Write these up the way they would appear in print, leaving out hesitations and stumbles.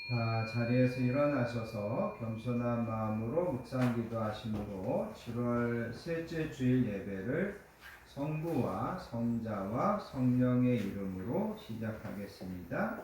다 자리에서 일어나셔서 겸손한 마음으로 묵상 기도하심으로 7월 셋째 주일 예배를 성부와 성자와 성령의 이름으로 시작하겠습니다.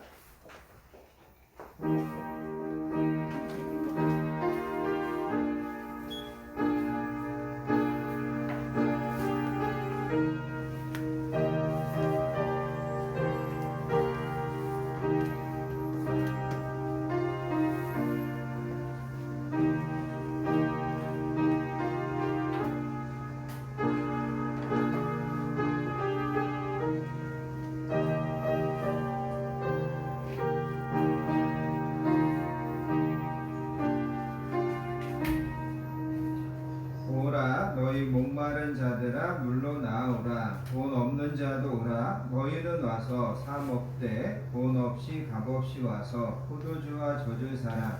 너희 목마른 자들아 물러나오라. 돈 없는 자도 오라. 너희는 와서 사 먹되 돈 없이 값없이 와서 포도주와 젖을 사라.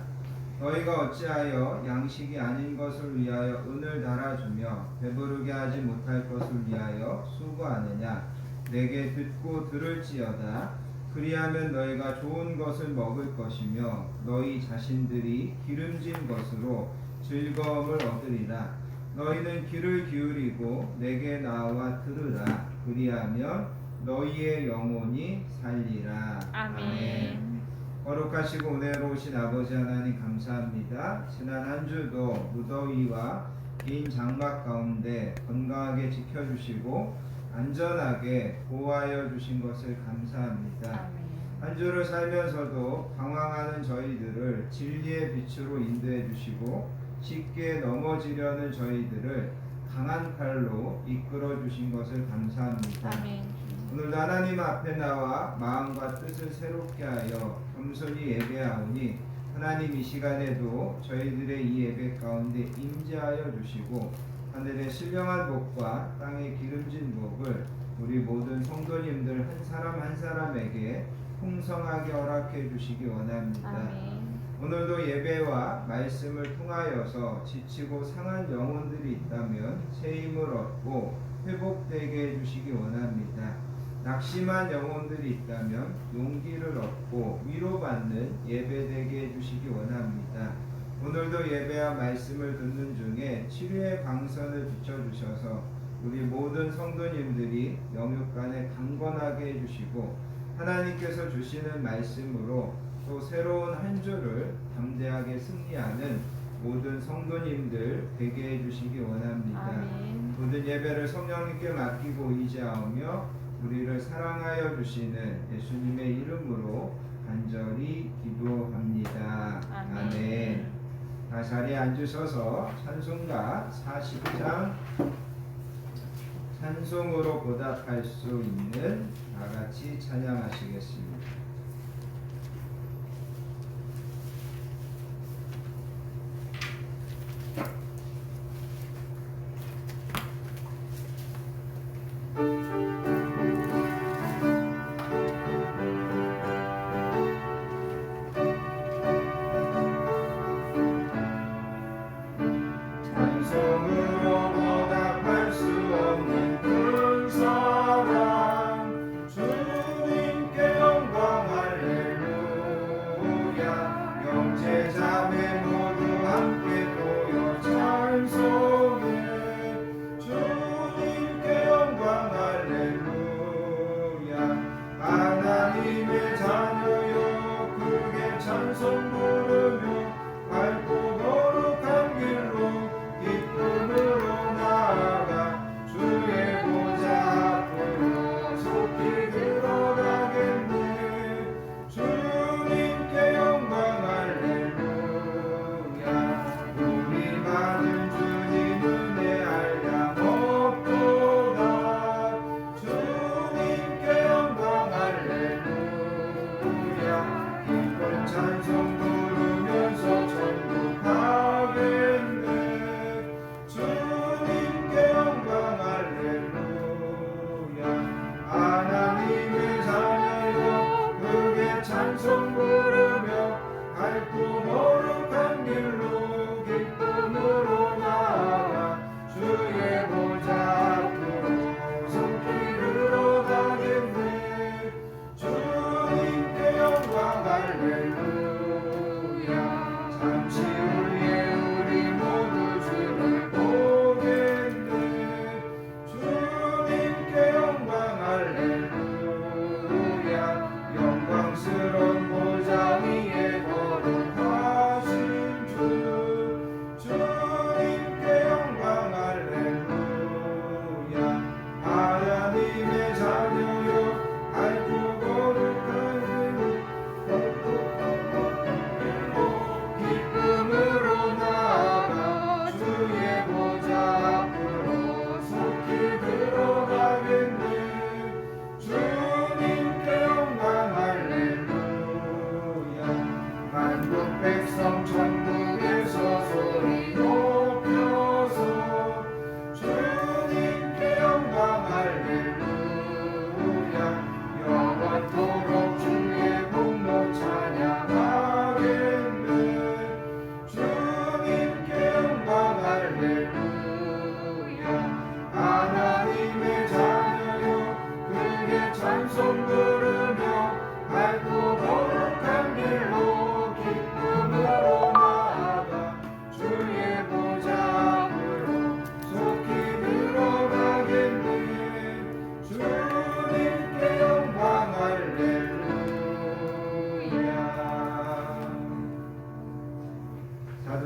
너희가 어찌하여 양식이 아닌 것을 위하여 은을 달아주며 배부르게 하지 못할 것을 위하여 수고하느냐. 내게 듣고 들을지어다. 그리하면 너희가 좋은 것을 먹을 것이며 너희 자신들이 기름진 것으로 즐거움을 얻으리라. 너희는 귀를 기울이고 내게 나와 들으라. 그리하면 너희의 영혼이 살리라. 아멘. 거룩하시고 은혜로우신 아버지 하나님 감사합니다. 지난 한 주도 무더위와 긴 장막 가운데 건강하게 지켜주시고 안전하게 보호하여 주신 것을 감사합니다. 아멘. 한 주를 살면서도 방황하는 저희들을 진리의 빛으로 인도해 주시고 쉽게 넘어지려는 저희들을 강한 팔로 이끌어 주신 것을 감사합니다. 아멘. 오늘도 하나님 앞에 나와 마음과 뜻을 새롭게 하여 겸손히 예배하오니 하나님 이 시간에도 저희들의 이 예배 가운데 임재하여 주시고 하늘의 신령한 복과 땅의 기름진 복을 우리 모든 성도님들 한 사람 한 사람에게 풍성하게 허락해 주시기 원합니다. 아멘. 오늘도 예배와 말씀을 통하여서 지치고 상한 영혼들이 있다면 새 힘을 얻고 회복되게 해주시기 원합니다. 낙심한 영혼들이 있다면 용기를 얻고 위로받는 예배되게 해주시기 원합니다. 오늘도 예배와 말씀을 듣는 중에 치료의 광선을 비춰주셔서 우리 모든 성도님들이 영육간에 강건하게 해주시고 하나님께서 주시는 말씀으로 또 새로운 한 주를 담대하게 승리하는 모든 성도님들 되게 해주시기 원합니다. 아멘. 모든 예배를 성령님께 맡기고 의지하며 우리를 사랑하여 주시는 예수님의 이름으로 간절히 기도합니다. 아멘. 다 자리에 앉으셔서 찬송가 40장 찬송으로 보답할 수 있는 다같이 찬양하시겠습니다. 찬송 부르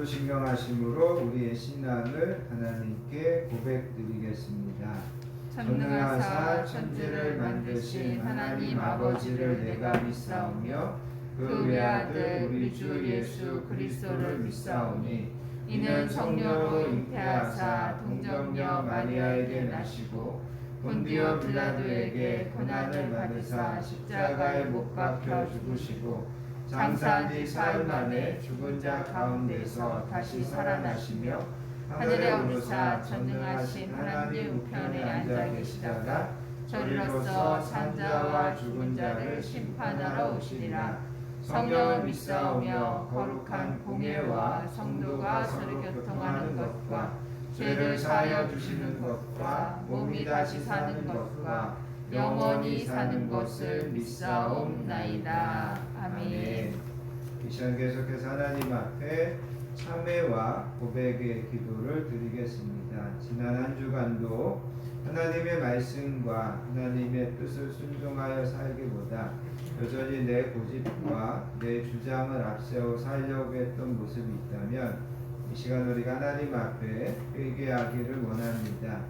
신령하심으로 우리의 신앙을 하나님께 고백드리겠습니다. 전능하사 천지를 만드신 하나님 아버지를 내가 믿사오며 그 외아들 우리 주 예수 그리스도를 믿사오니 이는 성령으로 잉태하사 동정녀 마리아에게 나시고 본디오 빌라도에게 고난을 받으사 십자가에 못 박혀 죽으시고 장사한 지 사흘 만에 죽은 자 가운데서 다시 살아나시며 하늘에 오르사 전능하신 하나님 우편에 앉아 계시다가 저리로서 산자와 죽은 자를 심판하러 오시리라. 성령을 믿사오며 거룩한 공예와 성도가 서로 교통하는 것과 죄를 사하여 주시는 것과 몸이 다시 사는 것과 영원히 사는 것을 믿사옵나이다. 아멘. 이 시간 계속해서 하나님 앞에 참회와 고백의 기도를 드리겠습니다. 지난 한 주간도 하나님의 말씀과 하나님의 뜻을 순종하여 살기보다 여전히 내 고집과 내 주장을 앞세워 살려고 했던 모습이 있다면 이 시간 우리가 하나님 앞에 회개하기를 원합니다.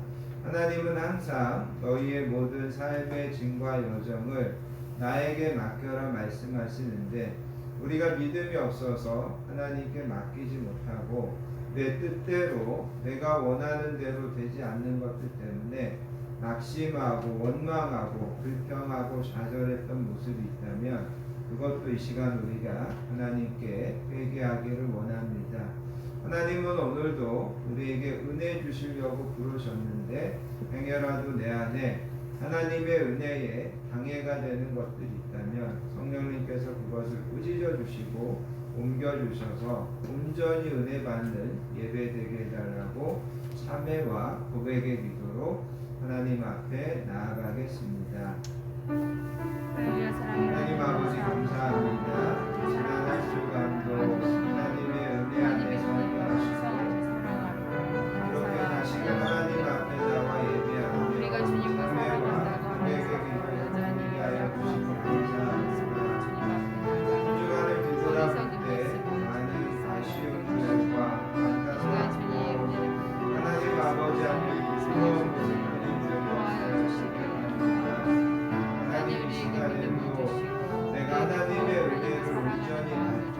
하나님은 항상 너희의 모든 삶의 짐과 여정을 나에게 맡겨라 말씀하시는데 우리가 믿음이 없어서 하나님께 맡기지 못하고 내 뜻대로 내가 원하는 대로 되지 않는 것들 때문에 낙심하고 원망하고 불평하고 좌절했던 모습이 있다면 그것도 이 시간 우리가 하나님께 회개하기를 원합니다. 하나님은 오늘도 우리에게 은혜 주시려고 부르셨는데 행여라도 내 안에 하나님의 은혜에 방해가 되는 것들이 있다면 성령님께서 그것을 꾸짖어 주시고 옮겨 주셔서 온전히 은혜 받는 예배 되게 해달라고 참회와 고백의 기도로 하나님 앞에 나아가겠습니다. 하나님 아버지 감사합니다. 지난 한 주간도 하나님의 은혜 안에 살게 하시고 이렇게 다시금 하나님 앞에 나와 예배하며 우리가 주님과 사랑한다고 고백의 기도를 드리게 하여 주시고 감사합니다. 한 주간을 뒤돌아볼 때 많은 아쉬움들과 안타까움과 하나님 아버지 앞에 무서운 모습들이 들어주시기 바랍니다. 하나님 이 시간에도 내가 하나님의 은혜를 온전히 받고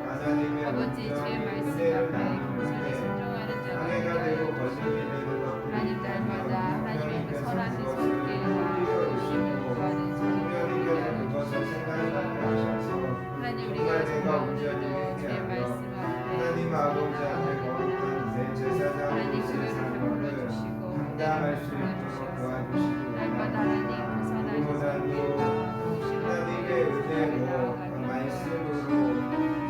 하나님의 아버지 주의 말씀 앞에 공손히 순종하는 방해가 되고 자가 거짓이 되는 것들이 하나님 날마다 하나님의 그 선하신 손길과 도우심을 구하는 성령님께서 그것을 생각나게 하셔서 하나님 우리가 정말 오늘도 주의 말씀 앞에 하나님 아버지 앞에 거룩한 내 제사장 하나님 의 그를 삶을 불러주시고 감당할 수 있도록 도와주시고 날마다 하나님 그 선하신 손길과 도우심을 하나님의 은혜로 그 말씀으로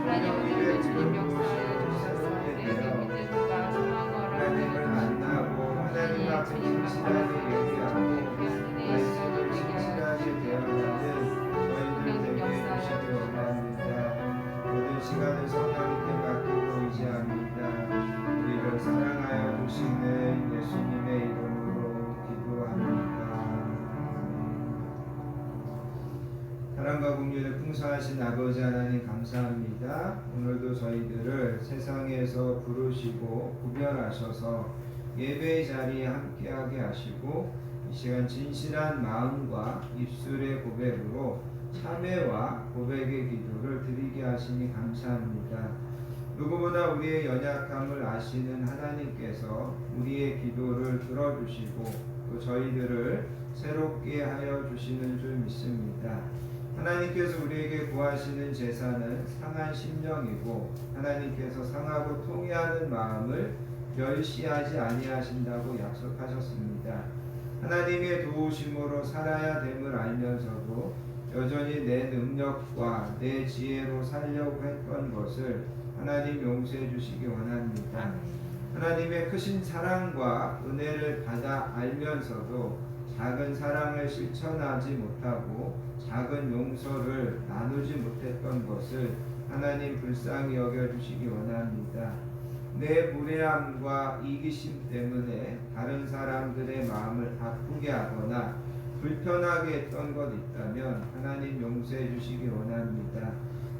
하나님 오늘도 주님 역사하여 새롭게 주셔서 우리에게 되어 믿음과 소망을 하나님을 만나고 하나님 앞에 진실하게 얘기하고 말씀을 진실하게 대화하는 저희들 되게 해주시기 원합니다. 모든 시간을 성령님께 맡기고 의지합니다. 우리를 사랑하여 주시는 예수님의 이름으로 기도합니다. 사랑과 긍휼에 풍성하신 아버지 하나님 감사합니다. 오늘도 저희들을 세상에서 부르시고 구별하셔서 예배의 자리에 함께하게 하시고 이 시간 진실한 마음과 입술의 고백으로 참회와 고백의 기도를 드리게 하시니 감사합니다. 누구보다 우리의 연약함을 아시는 하나님께서 우리의 기도를 들어주시고 또 저희들을 새롭게 하여 주시는 줄 믿습니다. 하나님께서 우리에게 구하시는 제사는 상한 심령이고 하나님께서 상하고 통회하는 마음을 멸시하지 아니하신다고 약속하셨습니다. 하나님의 도우심으로 살아야 됨을 알면서도 여전히 내 능력과 내 지혜로 살려고 했던 것을 하나님 용서해 주시기 원합니다. 하나님의 크신 사랑과 은혜를 받아 알면서도 작은 사랑을 실천하지 못하고 작은 용서를 나누지 못했던 것을 하나님 불쌍히 여겨주시기 원합니다. 내 무례함과 이기심 때문에 다른 사람들의 마음을 아프게 하거나 불편하게 했던 것 있다면 하나님 용서해 주시기 원합니다.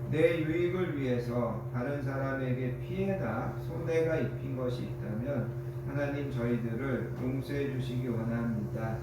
내 유익을 위해서 다른 사람에게 피해나 손해가 입힌 것이 있다면 하나님 저희들을 용서해 주시기 원합니다.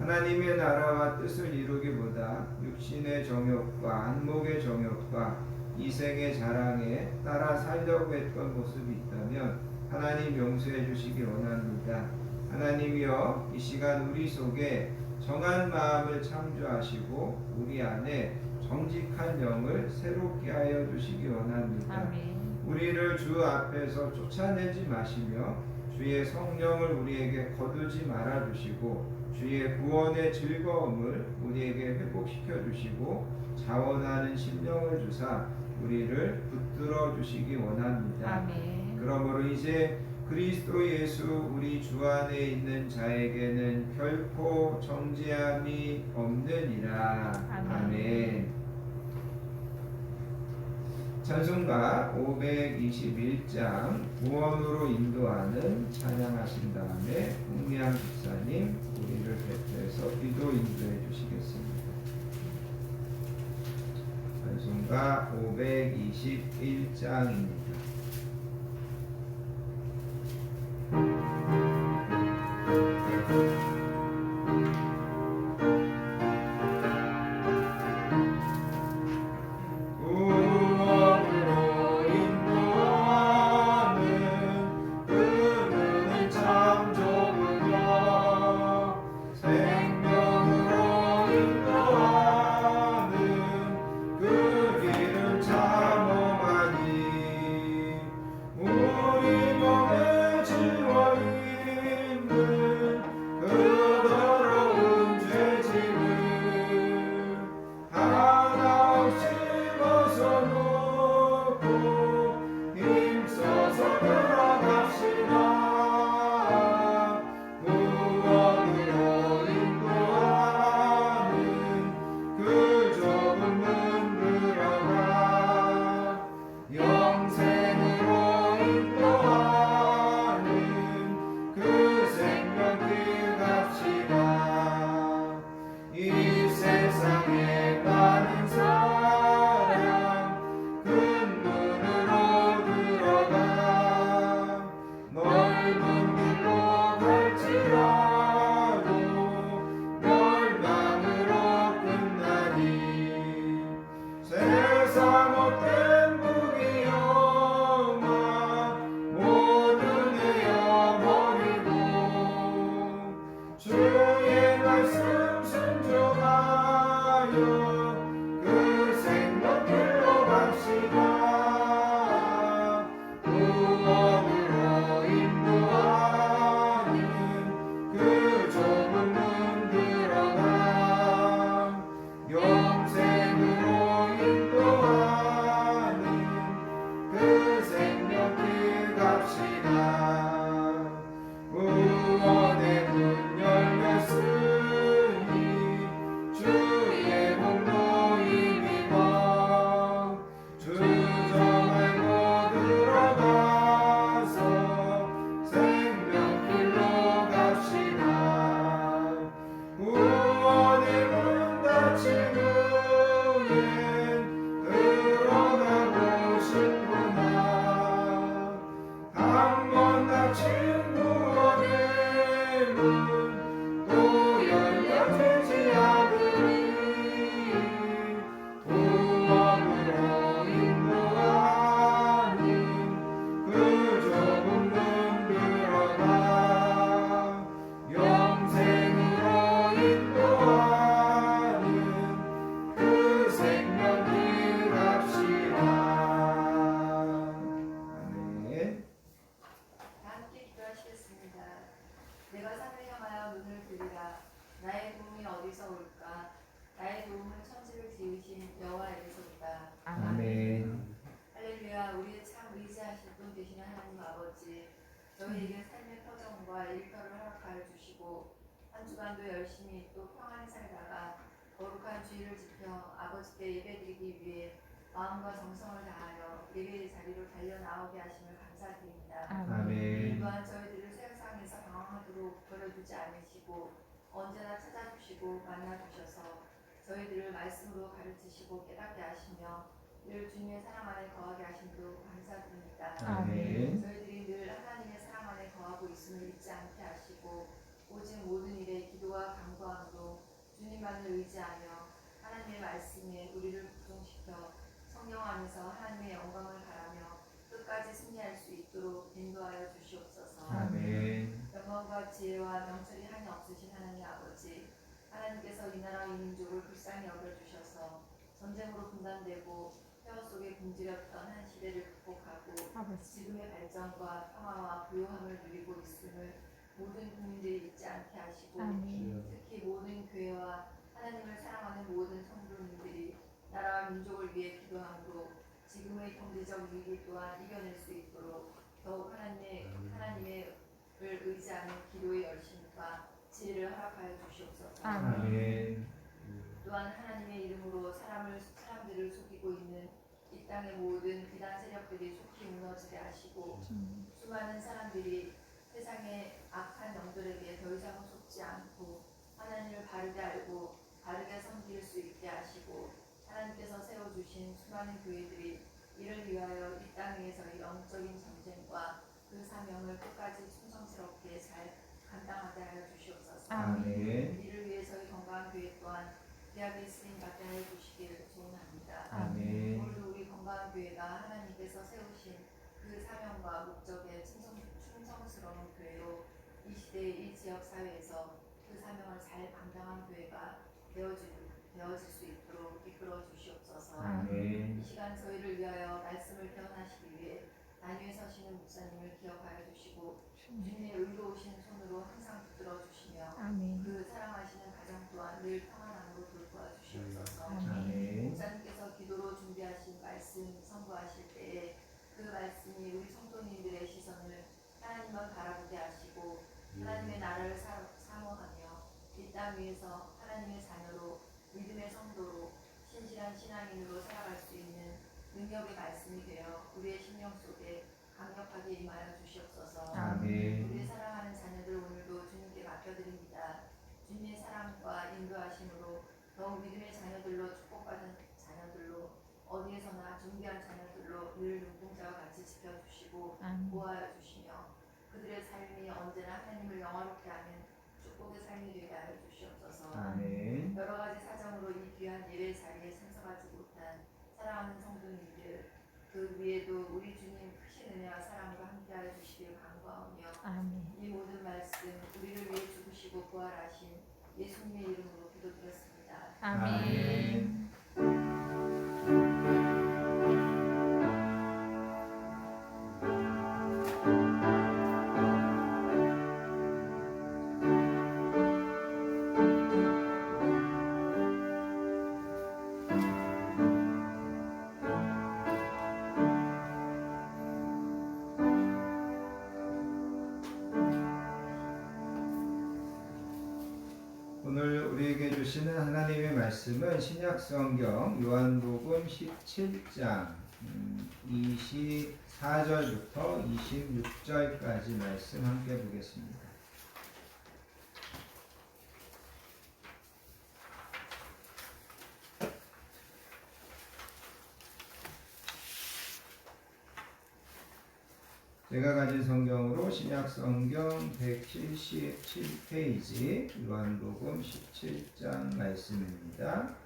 하나님의 나라와 뜻을 이루기보다 육신의 정욕과 안목의 정욕과 이생의 자랑에 따라 살려고 했던 모습이 있다면 하나님 용서해 주시기 원합니다. 하나님이여 이 시간 우리 속에 정한 마음을 창조하시고 우리 안에 정직한 영을 새롭게 하여 주시기 원합니다. 아멘. 우리를 주 앞에서 쫓아내지 마시며 주의 성령을 우리에게 거두지 말아 주시고 주의 구원의 즐거움을 우리에게 회복시켜 주시고 자원하는 심령을 주사 우리를 붙들어 주시기 원합니다. 아멘. 그러므로 이제 그리스도 예수 우리 주 안에 있는 자에게는 결코 정죄함이 없느니라. 아멘. 아멘. 찬송가 521장 구원으로 인도하는 찬양하신 다음에 홍미양 집사님 우리를 대표해서 기도 인도해 주시겠습니다. 찬송가 521장입니다. 아멘. 할렐루야. 우리의 참 의지하실 분 되시는 하나님 아버지, 저희에게 삶의 터전과 일터를 허락하여 주시고 한 주간도 열심히 또 평안히 살다가 거룩한 주의를 지켜 아버지께 예배드리기 위해 마음과 정성을 다하여 예배의 자리로 달려나오게 하심을 감사드립니다. 아멘. 또한 저희들을 세상에서 방황하도록 버려두지 않으시고 언제나 찾아주시고 만나주셔서 저희들을 말씀으로 가르치시고 깨닫게 하시며 늘 주님의 사랑 안에 거하게 하심도 감사드립니다. 아멘. 저희들이 늘 하나님의 사랑 안에 거하고 있음을 잊지 않게 하시고 오직 모든 일에 기도와 간구함으로 주님만을 의지하며 하나님의 말씀에 우리를 복종시켜 성령 안에서 하나님의 영광을 바라며 끝까지 승리할 수 있도록 인도하여 주시옵소서. 아멘. 영광과 지혜와 명철이 한이 없으신 하나님 아버지, 하나님께서 이 나라와 이 민족을 불쌍히 여겨주셔서 전쟁으로 분단되고 폐허 속에 굶주렸던 한 시대를 극복하고 지금의 발전과 평화와 부요함을 누리고 있음을 모든 국민들이 잊지 않게 하시고 특히 모든 교회와 하나님을 사랑하는 모든 성도님들이 나라와 민족을 위해 기도함으로 지금의 경제적 위기 또한 이겨낼 수 있도록 더욱 하나님을 의지하는 기도의 열심과 지혜를 허락하여 주시옵소서. 아멘. 또한 하나님의 이름으로 사람들을 속이고 있는 이 땅의 모든 비단 세력들이 속히 무너지게 하시고 수많은 사람들이 세상의 악한 영들에게 더 이상 속지 않고 하나님을 바르게 알고 바르게 섬길 수 있게 하시고 하나님께서 세워주신 수많은 교회들이 이를 위하여 이 땅 위에서의 영적인 전쟁과 그 사명을 끝까지 충성스럽게 잘 감당하게 하여 주시옵소서. 아멘. 이를 위해서의 건강한 교회 또한 귀하게 쓰임 받게 하여 주시기를 소원합니다. 아멘. 오늘도 우리 건강한 교회가 하나님께서 세우신 그 사명과 목적에 충성스러운 교회로 이 시대의 이 지역 사회에서 그 사명을 잘 감당한 교회가 되어질 수 있도록 이끌어 주시옵소서. 아멘. 이 시간 저희를 위하여 말씀을 변화하시기 위해 단위에 서시는 목사님을 기억하여 주시고 주님의 의로우신 손으로 항상 붙들어 주시며 그 사랑하시는 가정 또한 늘 평안함으로 돌보아 주시옵소서. 아멘. 목사님께서 기도로 준비하신 말씀 선포하실 때에 그 말씀이 우리 성도님들의 시선을 하나님만 바라보게 하시고 하나님의 나라를 사모하며 이 땅 위에서 하나님의 자녀로 믿음의 성도로 신실한 신앙인으로 살아갈 수 있는 능력의 말씀이 되어 우리의 심령 속에 강력하게 임하여 주시옵소서. 아멘. 우리의 사랑하는 자녀들 오늘도 주님께 맡겨드립니다. 주님의 사랑과 인도하심으로 더욱 믿음의 자녀들로 축복받은 자녀들로 어디에서나 준비한 자녀들로 늘 눈동자와 같이 지켜주시고 보호하여 주시며 그들의 삶이 언제나 하나님을 영화롭게 하는 축복의 삶이 되게 하여 주시옵소서. 아멘. 여러 가지 사정으로 이 귀한 예배 자리에 참석하지 못한 사랑하는 성도님들 그 위에도 우리 주님 크신 은혜와 사랑으로 함께하여 주시길 간구하오며 이 모든 말씀 우리를 위해 죽으시고 부활하신 예수님의 이름으로 기도드렸습니다. 아멘. 오늘 우리에게 주시는 하나님의 말씀은 신약성경 요한복음 17장 24절부터 26절까지 말씀 함께 보겠습니다. 제가 가진 성경으로 신약성경 177페이지 요한복음 17장 말씀입니다.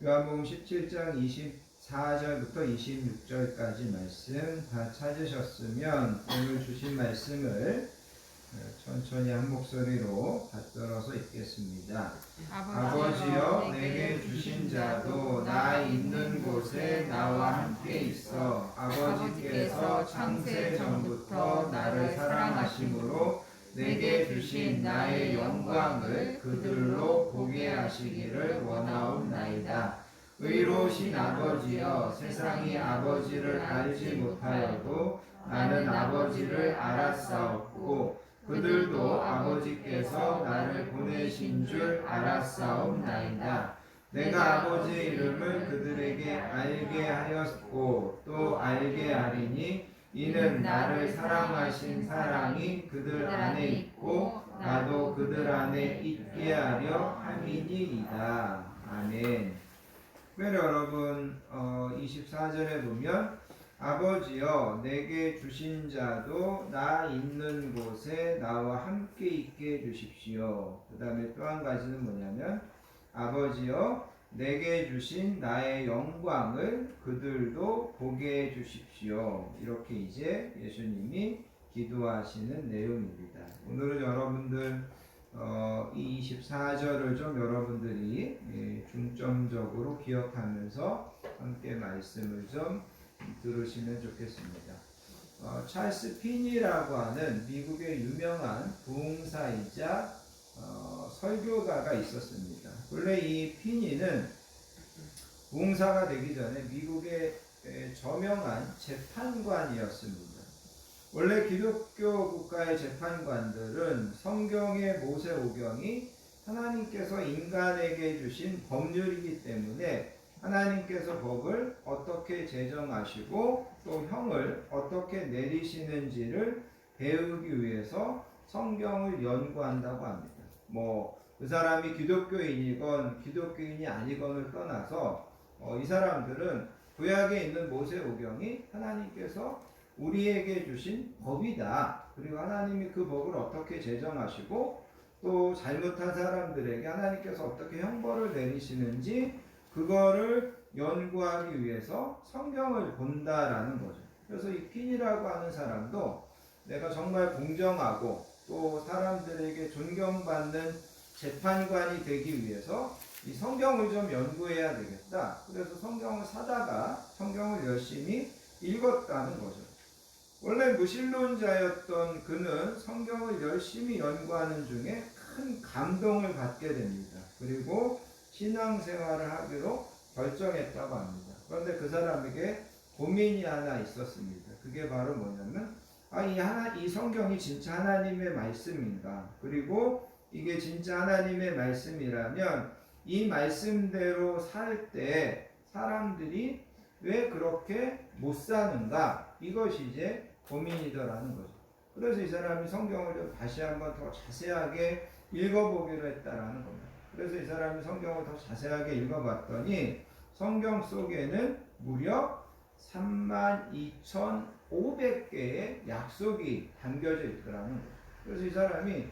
요한복음 17장 24절부터 26절까지 말씀 다 찾으셨으면 오늘 주신 말씀을 천천히 한 목소리로 받들어서 읽겠습니다. 아버지여 내게 주신 자도 나 있는 곳에 나와 함께 있어 아버지께서 창세 전부터 나를 사랑하심으로 내게 주신 나의 영광을 그들로 보게 하시기를 원하옵나이다. 의로우신 아버지여 세상이 아버지를 알지 못하여도 나는 아버지를 알았사옵고 그들도 아버지께서 나를 보내신 줄 알았사옵나이다. 내가 아버지의 이름을 그들에게 알게 하였고 또 알게 하리니 이는 나를 사랑하신 사랑이 그들 안에 있고 나도 그들 안에 있게 하려 함이니이다. 아멘. 특별히 여러분 24절에 보면 아버지여 내게 주신 자도 나 있는 곳에 나와 함께 있게 해주십시오. 그 다음에 또 한 가지는 뭐냐면 아버지여 내게 주신 나의 영광을 그들도 보게 해주십시오. 이렇게 이제 예수님이 기도하시는 내용입니다. 오늘은 여러분들 이 24절을 좀 여러분들이 중점적으로 기억하면서 함께 말씀을 좀 들으시면 좋겠습니다. 찰스 피니라고 하는 미국의 유명한 부흥사이자 설교가가 있었습니다. 원래 이 피니는 부흥사가 되기 전에 미국의 저명한 재판관이었습니다. 원래 기독교 국가의 재판관들은 성경의 모세오경이 하나님께서 인간에게 주신 법률이기 때문에 하나님께서 법을 어떻게 제정하시고 또 형을 어떻게 내리시는지를 배우기 위해서 성경을 연구한다고 합니다. 그 사람이 기독교인이건 기독교인이 아니건을 떠나서 이 사람들은 구약에 있는 모세오경이 하나님께서 우리에게 주신 법이다. 그리고 하나님이 그 법을 어떻게 제정하시고 또 잘못한 사람들에게 하나님께서 어떻게 형벌을 내리시는지 그거를 연구하기 위해서 성경을 본다라는 거죠. 그래서 이 핀이라고 하는 사람도 내가 정말 공정하고 또 사람들에게 존경받는 재판관이 되기 위해서 이 성경을 좀 연구해야 되겠다. 그래서 성경을 사다가 성경을 열심히 읽었다는 거죠. 원래 무신론자였던 그는 성경을 열심히 연구하는 중에 큰 감동을 받게 됩니다. 그리고 신앙생활을 하기로 결정했다고 합니다. 그런데 그 사람에게 고민이 하나 있었습니다. 그게 바로 뭐냐면 이 성경이 진짜 하나님의 말씀인가? 그리고 이게 진짜 하나님의 말씀이라면 이 말씀대로 살 때 사람들이 왜 그렇게 못 사는가? 이것이 이제 고민이더라는 거죠. 그래서 이 사람이 성경을 좀 다시 한번 더 자세하게 읽어보기로 했다라는 겁니다. 그래서 이 사람이 성경을 더 자세하게 읽어봤더니 성경 속에는 무려 32,500개의 약속이 담겨져 있더라는 거예요. 그래서 이 사람이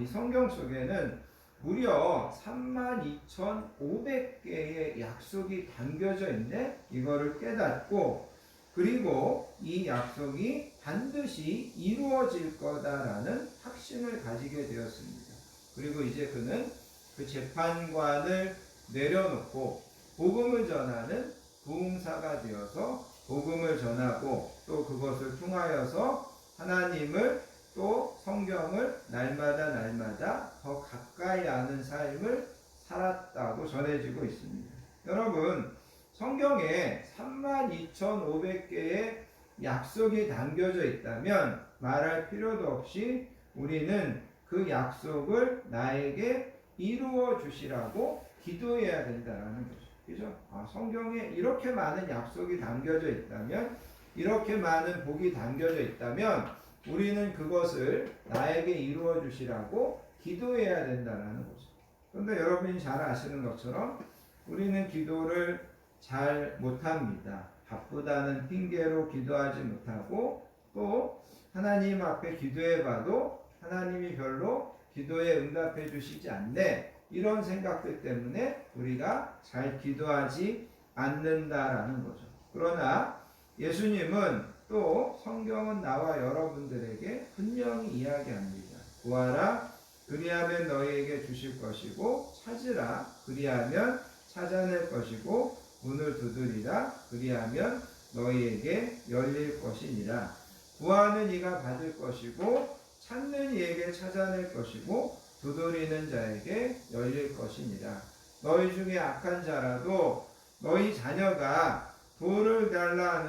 이 성경 속에는 무려 32,500개의 약속이 담겨져 있네? 이거를 깨닫고 그리고 이 약속이 반드시 이루어질 거다라는 확신을 가지게 되었습니다. 그리고 이제 그는 그 재판관을 내려놓고 복음을 전하는 부흥사가 되어서 복음을 전하고 또 그것을 통하여서 하나님을 또 성경을 날마다 더 가까이 아는 삶을 살았다고 전해지고 있습니다. 여러분, 성경에 32,500개의 약속이 담겨져 있다면 말할 필요도 없이 우리는 그 약속을 나에게 이루어 주시라고 기도해야 된다는 거죠. 그죠? 성경에 이렇게 많은 약속이 담겨져 있다면, 이렇게 많은 복이 담겨져 있다면 우리는 그것을 나에게 이루어 주시라고 기도해야 된다는 거죠. 그런데 여러분이 잘 아시는 것처럼 우리는 기도를 잘 못합니다. 바쁘다는 핑계로 기도하지 못하고 또 하나님 앞에 기도해봐도 하나님이 별로 기도에 응답해 주시지 않네. 이런 생각들 때문에 우리가 잘 기도하지 않는다라는 거죠. 그러나 예수님은 또 성경은 나와 여러분들에게 분명히 이야기합니다. 구하라 그리하면 너희에게 주실 것이고 찾으라 그리하면 찾아낼 것이고 문을 두드리라 그리하면 너희에게 열릴 것이니라. 구하는 이가 받을 것이고 찾는 이에게 찾아낼 것이고 두드리는 자에게 열릴 것이니라. 너희 중에 악한 자라도 너희 자녀가 떡을 달라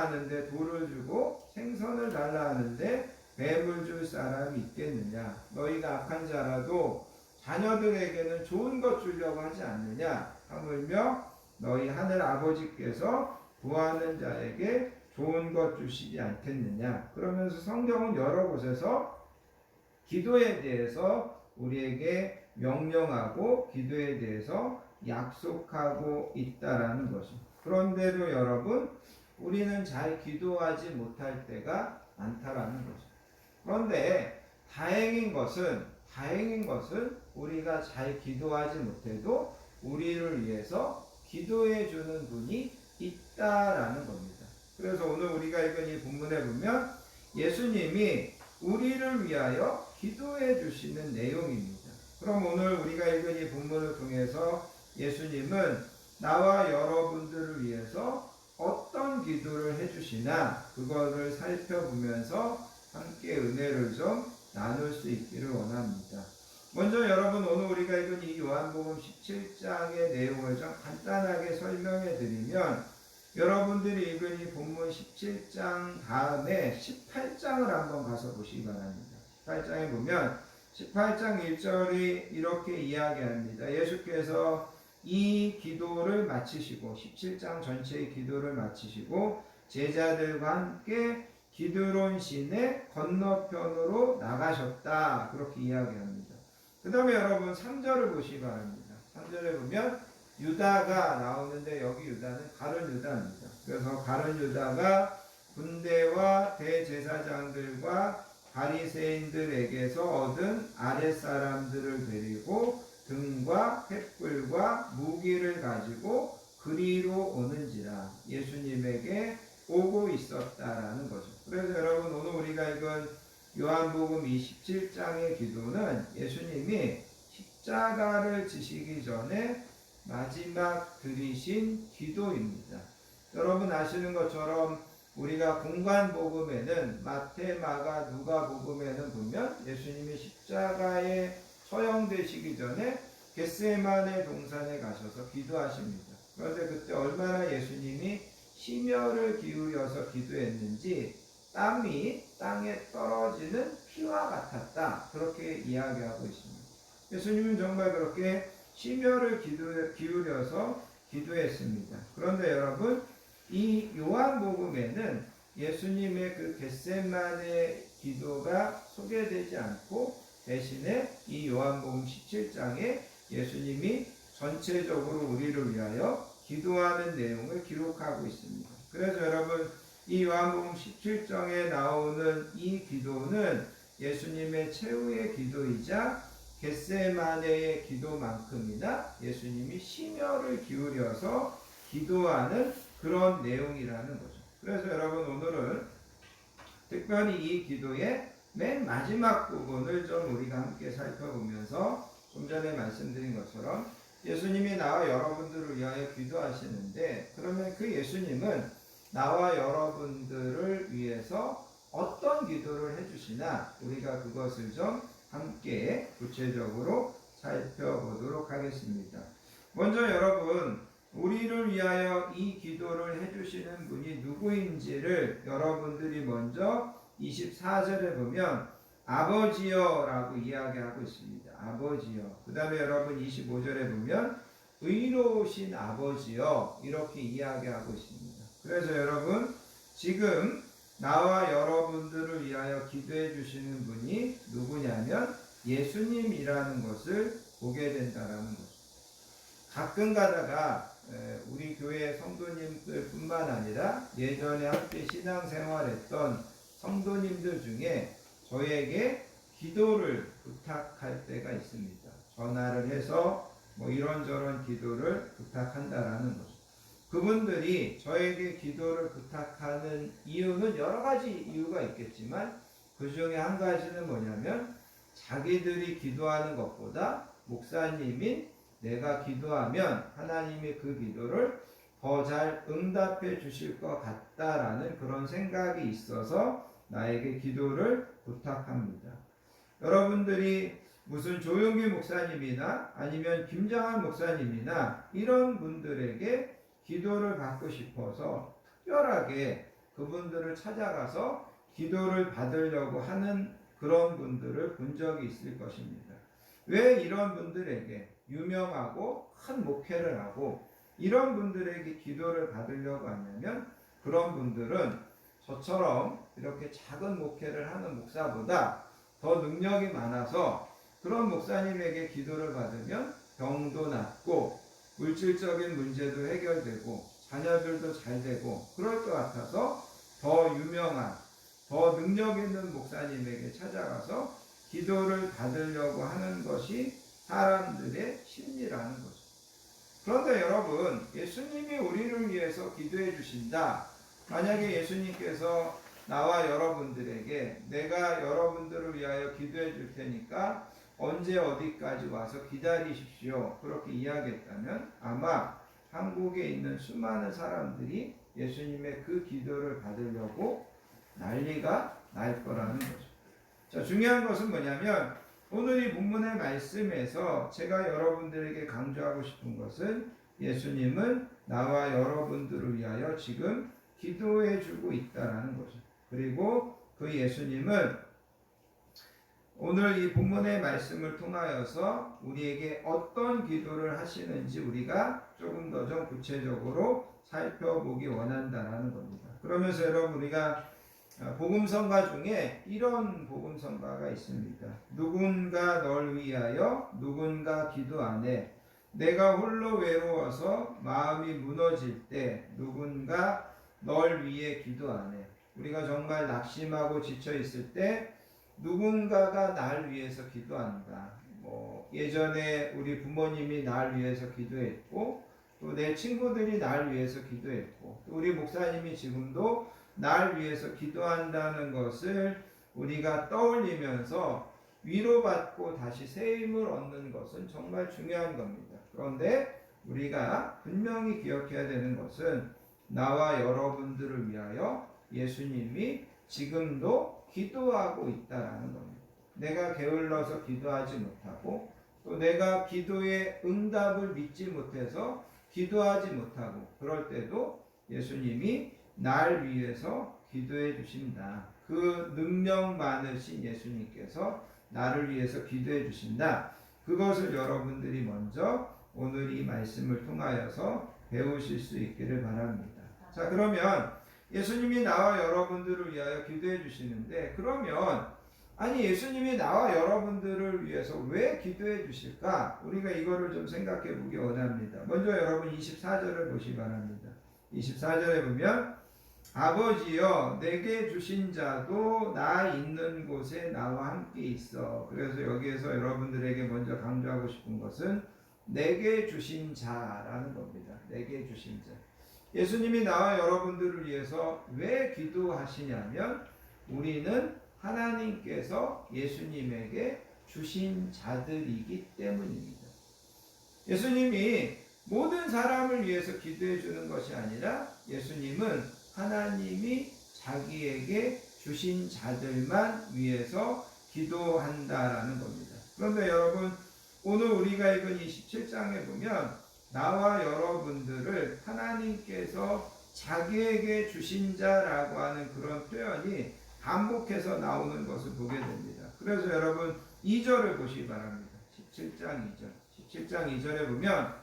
하는데 돌을 주고 생선을 달라 하는데 뱀을 줄 사람이 있겠느냐. 너희가 악한 자라도 자녀들에게는 좋은 것 주려고 하지 않느냐. 하물며 너희 하늘 아버지께서 구하는 자에게 좋은 것 주시지 않겠느냐. 그러면서 성경은 여러 곳에서 기도에 대해서 우리에게 명령하고 기도에 대해서 약속하고 있다라는 것입니다. 그런데도 여러분, 우리는 잘 기도하지 못할 때가 많다라는 거죠. 그런데 다행인 것은 우리가 잘 기도하지 못해도 우리를 위해서 기도해 주는 분이 있다라는 겁니다. 그래서 오늘 우리가 읽은 이 본문에 보면 예수님이 우리를 위하여 기도해 주시는 내용입니다. 그럼 오늘 우리가 읽은 이 본문을 통해서 예수님은 나와 여러분들을 위해서 어떤 기도를 해주시나 그거를 살펴보면서 함께 은혜를 좀 나눌 수 있기를 원합니다. 먼저 여러분, 오늘 우리가 읽은 이 요한복음 17장의 내용을 좀 간단하게 설명해 드리면, 여러분들이 읽은 이 본문 17장 다음에 18장을 한번 가서 보시기 바랍니다. 18장에 보면 18장 1절이 이렇게 이야기합니다. 예수께서 이 기도를 마치시고 17장 전체의 기도를 마치시고 제자들과 함께 기드론 시내 건너편으로 나가셨다. 그렇게 이야기합니다. 그 다음에 여러분 3절을 보시기 바랍니다. 3절에 보면 유다가 나오는데 여기 유다는 가룟 유다입니다. 그래서 가룟 유다가 군대와 대제사장들과 바리새인들에게서 얻은 아랫사람들을 데리고 등과 횃불과 무기를 가지고 그리로 오는지라 예수님에게 오고 있었다라는 거죠. 그래서 여러분, 오늘 우리가 읽은 요한복음 27장의 기도는 예수님이 십자가를 지시기 전에 마지막 드리신 기도입니다. 여러분 아시는 것처럼 우리가 공관복음에는 마태, 마가, 누가복음에는 보면 예수님이 십자가에 처형되시기 전에 겟세마네 동산에 가셔서 기도하십니다. 그런데 그때 얼마나 예수님이 심혈을 기울여서 기도했는지 땀이 땅에 떨어지는 피와 같았다. 그렇게 이야기하고 있습니다. 예수님은 정말 그렇게 심혈을 기울여서 기도했습니다. 그런데 여러분, 이 요한복음에는 예수님의 그 겟세마네 기도가 소개되지 않고 대신에 이 요한복음 17장에 예수님이 전체적으로 우리를 위하여 기도하는 내용을 기록하고 있습니다. 그래서 여러분, 이 요한복음 17장에 나오는 이 기도는 예수님의 최후의 기도이자 겟세마네의 기도만큼이나 예수님이 심혈을 기울여서 기도하는 그런 내용이라는 거죠. 그래서 여러분, 오늘은 특별히 이 기도의 맨 마지막 부분을 좀 우리가 함께 살펴보면서 좀 전에 말씀드린 것처럼 예수님이 나와 여러분들을 위하여 기도하시는데, 그러면 그 예수님은 나와 여러분들을 위해서 어떤 기도를 해주시나 우리가 그것을 좀 함께 구체적으로 살펴보도록 하겠습니다. 먼저 여러분, 우리를 위하여 이 기도를 해주시는 분이 누구인지를 여러분들이 먼저 24절에 보면 아버지여 라고 이야기하고 있습니다. 아버지여. 그 다음에 여러분 25절에 보면 의로우신 아버지여 이렇게 이야기하고 있습니다. 그래서 여러분, 지금 나와 여러분들을 위하여 기도해 주시는 분이 누구냐면 예수님이라는 것을 보게 된다는 거죠. 가끔 가다가 우리 교회 성도님들 뿐만 아니라 예전에 함께 신앙생활했던 성도님들 중에 저에게 기도를 부탁할 때가 있습니다. 전화를 해서 뭐 이런저런 기도를 부탁한다라는 거죠. 그분들이 저에게 기도를 부탁하는 이유는 여러 가지 이유가 있겠지만 그 중에 한 가지는 뭐냐면 자기들이 기도하는 것보다 목사님인 내가 기도하면 하나님이 그 기도를 더 잘 응답해 주실 것 같다라는 그런 생각이 있어서 나에게 기도를 부탁합니다. 여러분들이 무슨 조용기 목사님이나 아니면 김장한 목사님이나 이런 분들에게 기도를 받고 싶어서 특별하게 그분들을 찾아가서 기도를 받으려고 하는 그런 분들을 본 적이 있을 것입니다. 왜 이런 분들에게 유명하고 큰 목회를 하고 이런 분들에게 기도를 받으려고 하냐면 그런 분들은 저처럼 이렇게 작은 목회를 하는 목사보다 더 능력이 많아서 그런 목사님에게 기도를 받으면 병도 낫고 물질적인 문제도 해결되고 자녀들도 잘 되고 그럴 것 같아서 더 유명한 더 능력 있는 목사님에게 찾아가서 기도를 받으려고 하는 것이 사람들의 심리라는 거죠. 그런데 여러분, 예수님이 우리를 위해서 기도해 주신다. 만약에 예수님께서 나와 여러분들에게 내가 여러분들을 위하여 기도해 줄 테니까 언제 어디까지 와서 기다리십시오. 그렇게 이야기했다면 아마 한국에 있는 수많은 사람들이 예수님의 그 기도를 받으려고 난리가 날 거라는 거죠. 자, 중요한 것은 뭐냐면 오늘 이 본문의 말씀에서 제가 여러분들에게 강조하고 싶은 것은 예수님은 나와 여러분들을 위하여 지금 기도해 주고 있다라는 거죠. 그리고 그 예수님은 오늘 이 본문의 말씀을 통하여서 우리에게 어떤 기도를 하시는지 우리가 조금 더 좀 구체적으로 살펴보기 원한다라는 겁니다. 그러면서 여러분 우리가 복음성가 중에 이런 복음성가가 있습니다. 누군가 널 위하여 누군가 기도 안에 내가 홀로 외로워서 마음이 무너질 때 누군가 널 위해 기도 안에 우리가 정말 낙심하고 지쳐 있을 때 누군가가 날 위해서 기도한다. 예전에 우리 부모님이 날 위해서 기도했고 또 내 친구들이 날 위해서 기도했고 또 우리 목사님이 지금도 날 위해서 기도한다는 것을 우리가 떠올리면서 위로받고 다시 새 힘을 얻는 것은 정말 중요한 겁니다. 그런데 우리가 분명히 기억해야 되는 것은 나와 여러분들을 위하여 예수님이 지금도 기도하고 있다라는 겁니다. 내가 게을러서 기도하지 못하고 또 내가 기도의 응답을 믿지 못해서 기도하지 못하고 그럴 때도 예수님이 날 위해서 기도해 주신다. 그 능력 많으신 예수님께서 나를 위해서 기도해 주신다. 그것을 여러분들이 먼저 오늘 이 말씀을 통하여서 배우실 수 있기를 바랍니다. 자, 그러면 예수님이 나와 여러분들을 위하여 기도해 주시는데 그러면 아니 예수님이 나와 여러분들을 위해서 왜 기도해 주실까? 우리가 이거를 좀 생각해 보기 원합니다. 먼저 여러분 24절을 보시기 바랍니다. 24절에 보면 아버지여 내게 주신 자도 나 있는 곳에 나와 함께 있어. 그래서 여기에서 여러분들에게 먼저 강조하고 싶은 것은 내게 주신 자라는 겁니다. 내게 주신 자. 예수님이 나와 여러분들을 위해서 왜 기도하시냐면 우리는 하나님께서 예수님에게 주신 자들이기 때문입니다. 예수님이 모든 사람을 위해서 기도해 주는 것이 아니라 예수님은 하나님이 자기에게 주신 자들만 위해서 기도한다라는 겁니다. 그런데 여러분 오늘 우리가 읽은 이 17장에 보면 나와 여러분들을 하나님께서 자기에게 주신 자라고 하는 그런 표현이 반복해서 나오는 것을 보게 됩니다. 그래서 여러분 2절을 보시기 바랍니다. 17장 2절. 17장 2절에 보면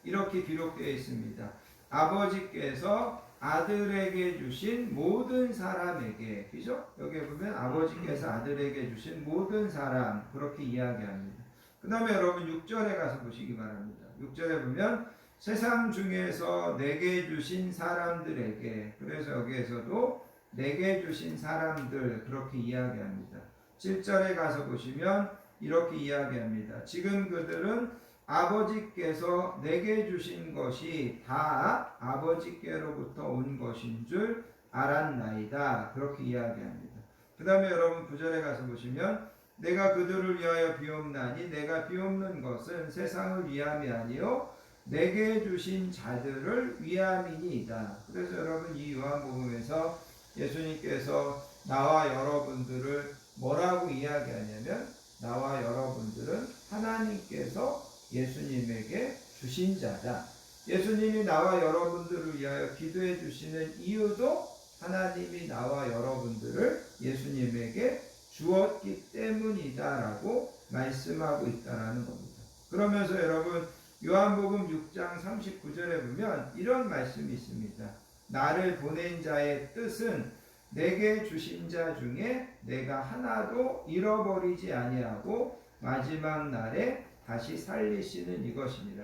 이렇게 기록되어 있습니다. 아버지께서 아들에게 주신 모든 사람에게, 그죠? 여기에 보면 아버지께서 아들에게 주신 모든 사람, 그렇게 이야기합니다. 그 다음에 여러분 6절에 가서 보시기 바랍니다. 6절에 보면 세상 중에서 내게 주신 사람들에게, 그래서 여기에서도 내게 주신 사람들, 그렇게 이야기합니다. 7절에 가서 보시면 이렇게 이야기합니다. 지금 그들은 아버지께서 내게 주신 것이 다 아버지께로부터 온 것인 줄 알았나이다. 그렇게 이야기합니다. 그 다음에 여러분 9절에 가서 보시면 내가 그들을 위하여 비옵나니 내가 비옵는 것은 세상을 위함이 아니요 내게 주신 자들을 위함이니이다. 그래서 여러분 이 요한복음에서 예수님께서 나와 여러분들을 뭐라고 이야기하냐면 나와 여러분들은 하나님께서 예수님에게 주신 자다. 예수님이 나와 여러분들을 위하여 기도해 주시는 이유도 하나님이 나와 여러분들을 예수님에게 주었기 때문이다라고 말씀하고 있다라는 겁니다. 그러면서 여러분 요한복음 6장 39절에 보면 이런 말씀이 있습니다. 나를 보낸 자의 뜻은 내게 주신 자 중에 내가 하나도 잃어버리지 아니하고 마지막 날에 다시 살리시는 이것입니다.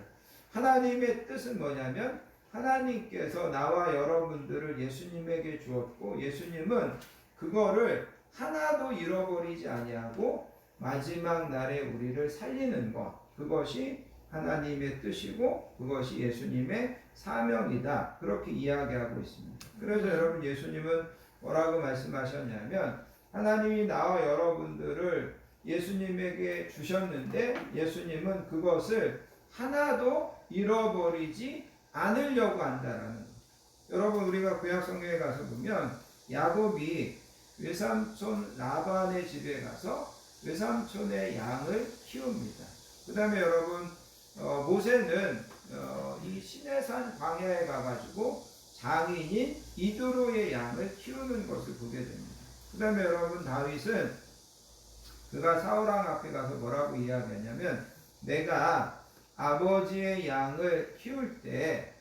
하나님의 뜻은 뭐냐면 하나님께서 나와 여러분들을 예수님에게 주었고 예수님은 그거를 하나도 잃어버리지 아니하고 마지막 날에 우리를 살리는 것, 그것이 하나님의 뜻이고 그것이 예수님의 사명이다. 그렇게 이야기하고 있습니다. 그래서 여러분 예수님은 뭐라고 말씀하셨냐면 하나님이 나와 여러분들을 예수님에게 주셨는데 예수님은 그것을 하나도 잃어버리지 않으려고 한다라는 거예요. 여러분 우리가 구약 성경에 가서 보면 야곱이 외삼촌 라반의 집에 가서 외삼촌의 양을 키웁니다. 그 다음에 여러분 모세는 이 시내산 광야에 가가지고 장인인 이드로의 양을 키우는 것을 보게 됩니다. 그 다음에 여러분 다윗은 그가 사울왕 앞에 가서 뭐라고 이야기하냐면 내가 아버지의 양을 키울 때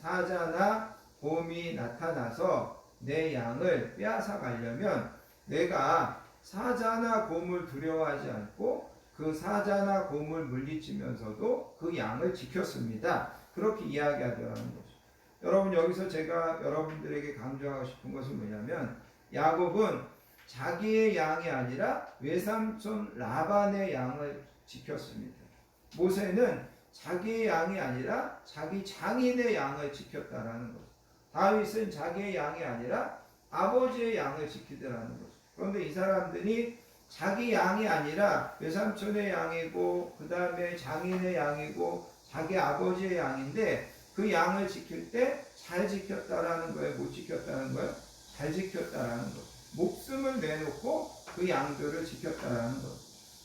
사자나 곰이 나타나서 내 양을 빼앗아 가려면 내가 사자나 곰을 두려워하지 않고 그 사자나 곰을 물리치면서도 그 양을 지켰습니다. 그렇게 이야기하더라는 거죠. 여러분 여기서 제가 여러분들에게 강조하고 싶은 것은 뭐냐면 야곱은 자기의 양이 아니라 외삼촌 라반의 양을 지켰습니다. 모세는 자기의 양이 아니라 자기 장인의 양을 지켰다라는 거죠. 다윗은 자기의 양이 아니라 아버지의 양을 지키더라는 거죠. 그런데 이 사람들이 자기 양이 아니라 외삼촌의 양이고 그 다음에 장인의 양이고 자기 아버지의 양인데 그 양을 지킬 때 잘 지켰다라는 거예요? 못 지켰다는 거예요? 잘 지켰다라는 거죠. 목숨을 내놓고 그 양들을 지켰다라는 거죠.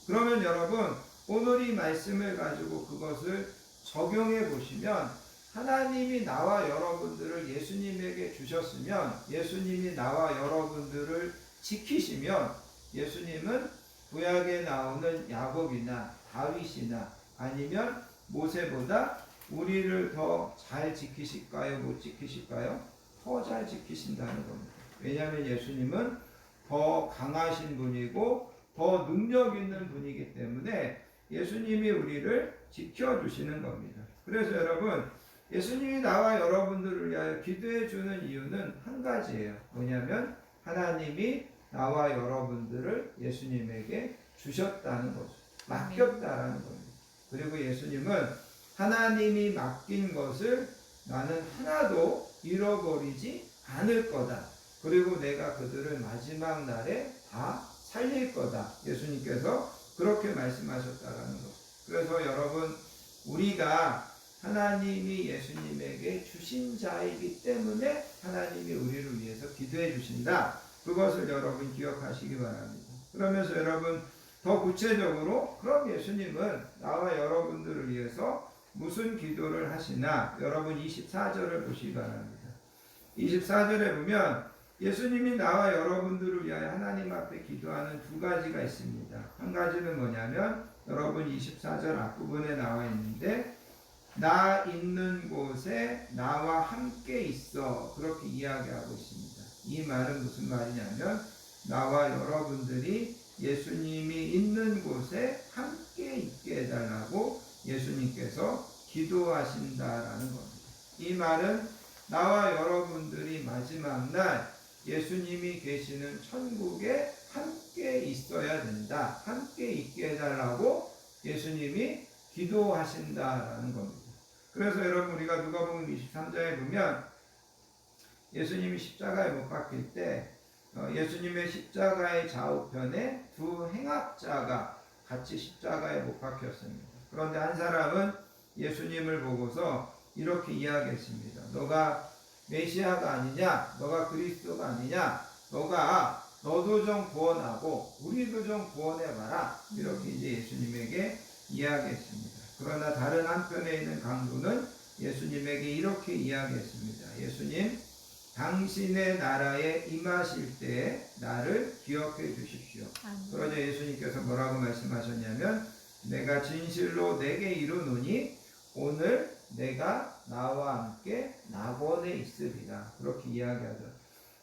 그러면 여러분 오늘 이 말씀을 가지고 그것을 적용해 보시면 하나님이 나와 여러분들을 예수님에게 주셨으면 예수님이 나와 여러분들을 지키시면 예수님은 구약에 나오는 야곱이나 다윗이나 아니면 모세보다 우리를 더 잘 지키실까요? 못 지키실까요? 더 잘 지키신다는 겁니다. 왜냐하면 예수님은 더 강하신 분이고 더 능력 있는 분이기 때문에 예수님이 우리를 지켜주시는 겁니다. 그래서 여러분 예수님이 나와 여러분들을 위하여 기도해 주는 이유는 한 가지예요. 뭐냐면 하나님이 나와 여러분들을 예수님에게 주셨다는 거죠. 맡겼다라는 겁니다. 그리고 예수님은 하나님이 맡긴 것을 나는 하나도 잃어버리지 않을 거다. 그리고 내가 그들을 마지막 날에 다 살릴 거다. 예수님께서 그렇게 말씀하셨다라는 거죠. 그래서 여러분 우리가 하나님이 예수님에게 주신 자이기 때문에 하나님이 우리를 위해서 기도해 주신다. 그것을 여러분 기억하시기 바랍니다. 그러면서 여러분 더 구체적으로 그럼 예수님은 나와 여러분들을 위해서 무슨 기도를 하시나 여러분 24절을 보시기 바랍니다. 24절에 보면 예수님이 나와 여러분들을 위하여 하나님 앞에 기도하는 두 가지가 있습니다. 한 가지는 뭐냐면 여러분 24절 앞부분에 나와 있는데 나 있는 곳에 나와 함께 있어 그렇게 이야기하고 있습니다. 이 말은 무슨 말이냐면 나와 여러분들이 예수님이 있는 곳에 함께 있게 해달라고 예수님께서 기도하신다라는 겁니다. 이 말은 나와 여러분들이 마지막 날 예수님이 계시는 천국에 함께 있어야 된다. 함께 있게 해달라고 예수님이 기도하신다라는 겁니다. 그래서 여러분 우리가 누가복음 23장에 보면 예수님이 십자가에 못 박힐 때 예수님의 십자가의 좌우편에 두 행악자가 같이 십자가에 못 박혔습니다. 그런데 한 사람은 예수님을 보고서 이렇게 이야기했습니다. 너가 메시아가 아니냐? 너가 그리스도가 아니냐? 너도 좀 구원하고 우리도 좀 구원해봐라. 이렇게 이제 예수님에게 이야기했습니다. 그러나 다른 한편에 있는 강도는 예수님에게 이렇게 이야기했습니다. 예수님, 당신의 나라에 임하실 때 나를 기억해 주십시오. 그러자 예수님께서 뭐라고 말씀하셨냐면 내가 진실로 내게 이르노니 오늘 내가 나와 함께 낙원에 있으리라. 그렇게 이야기하더라.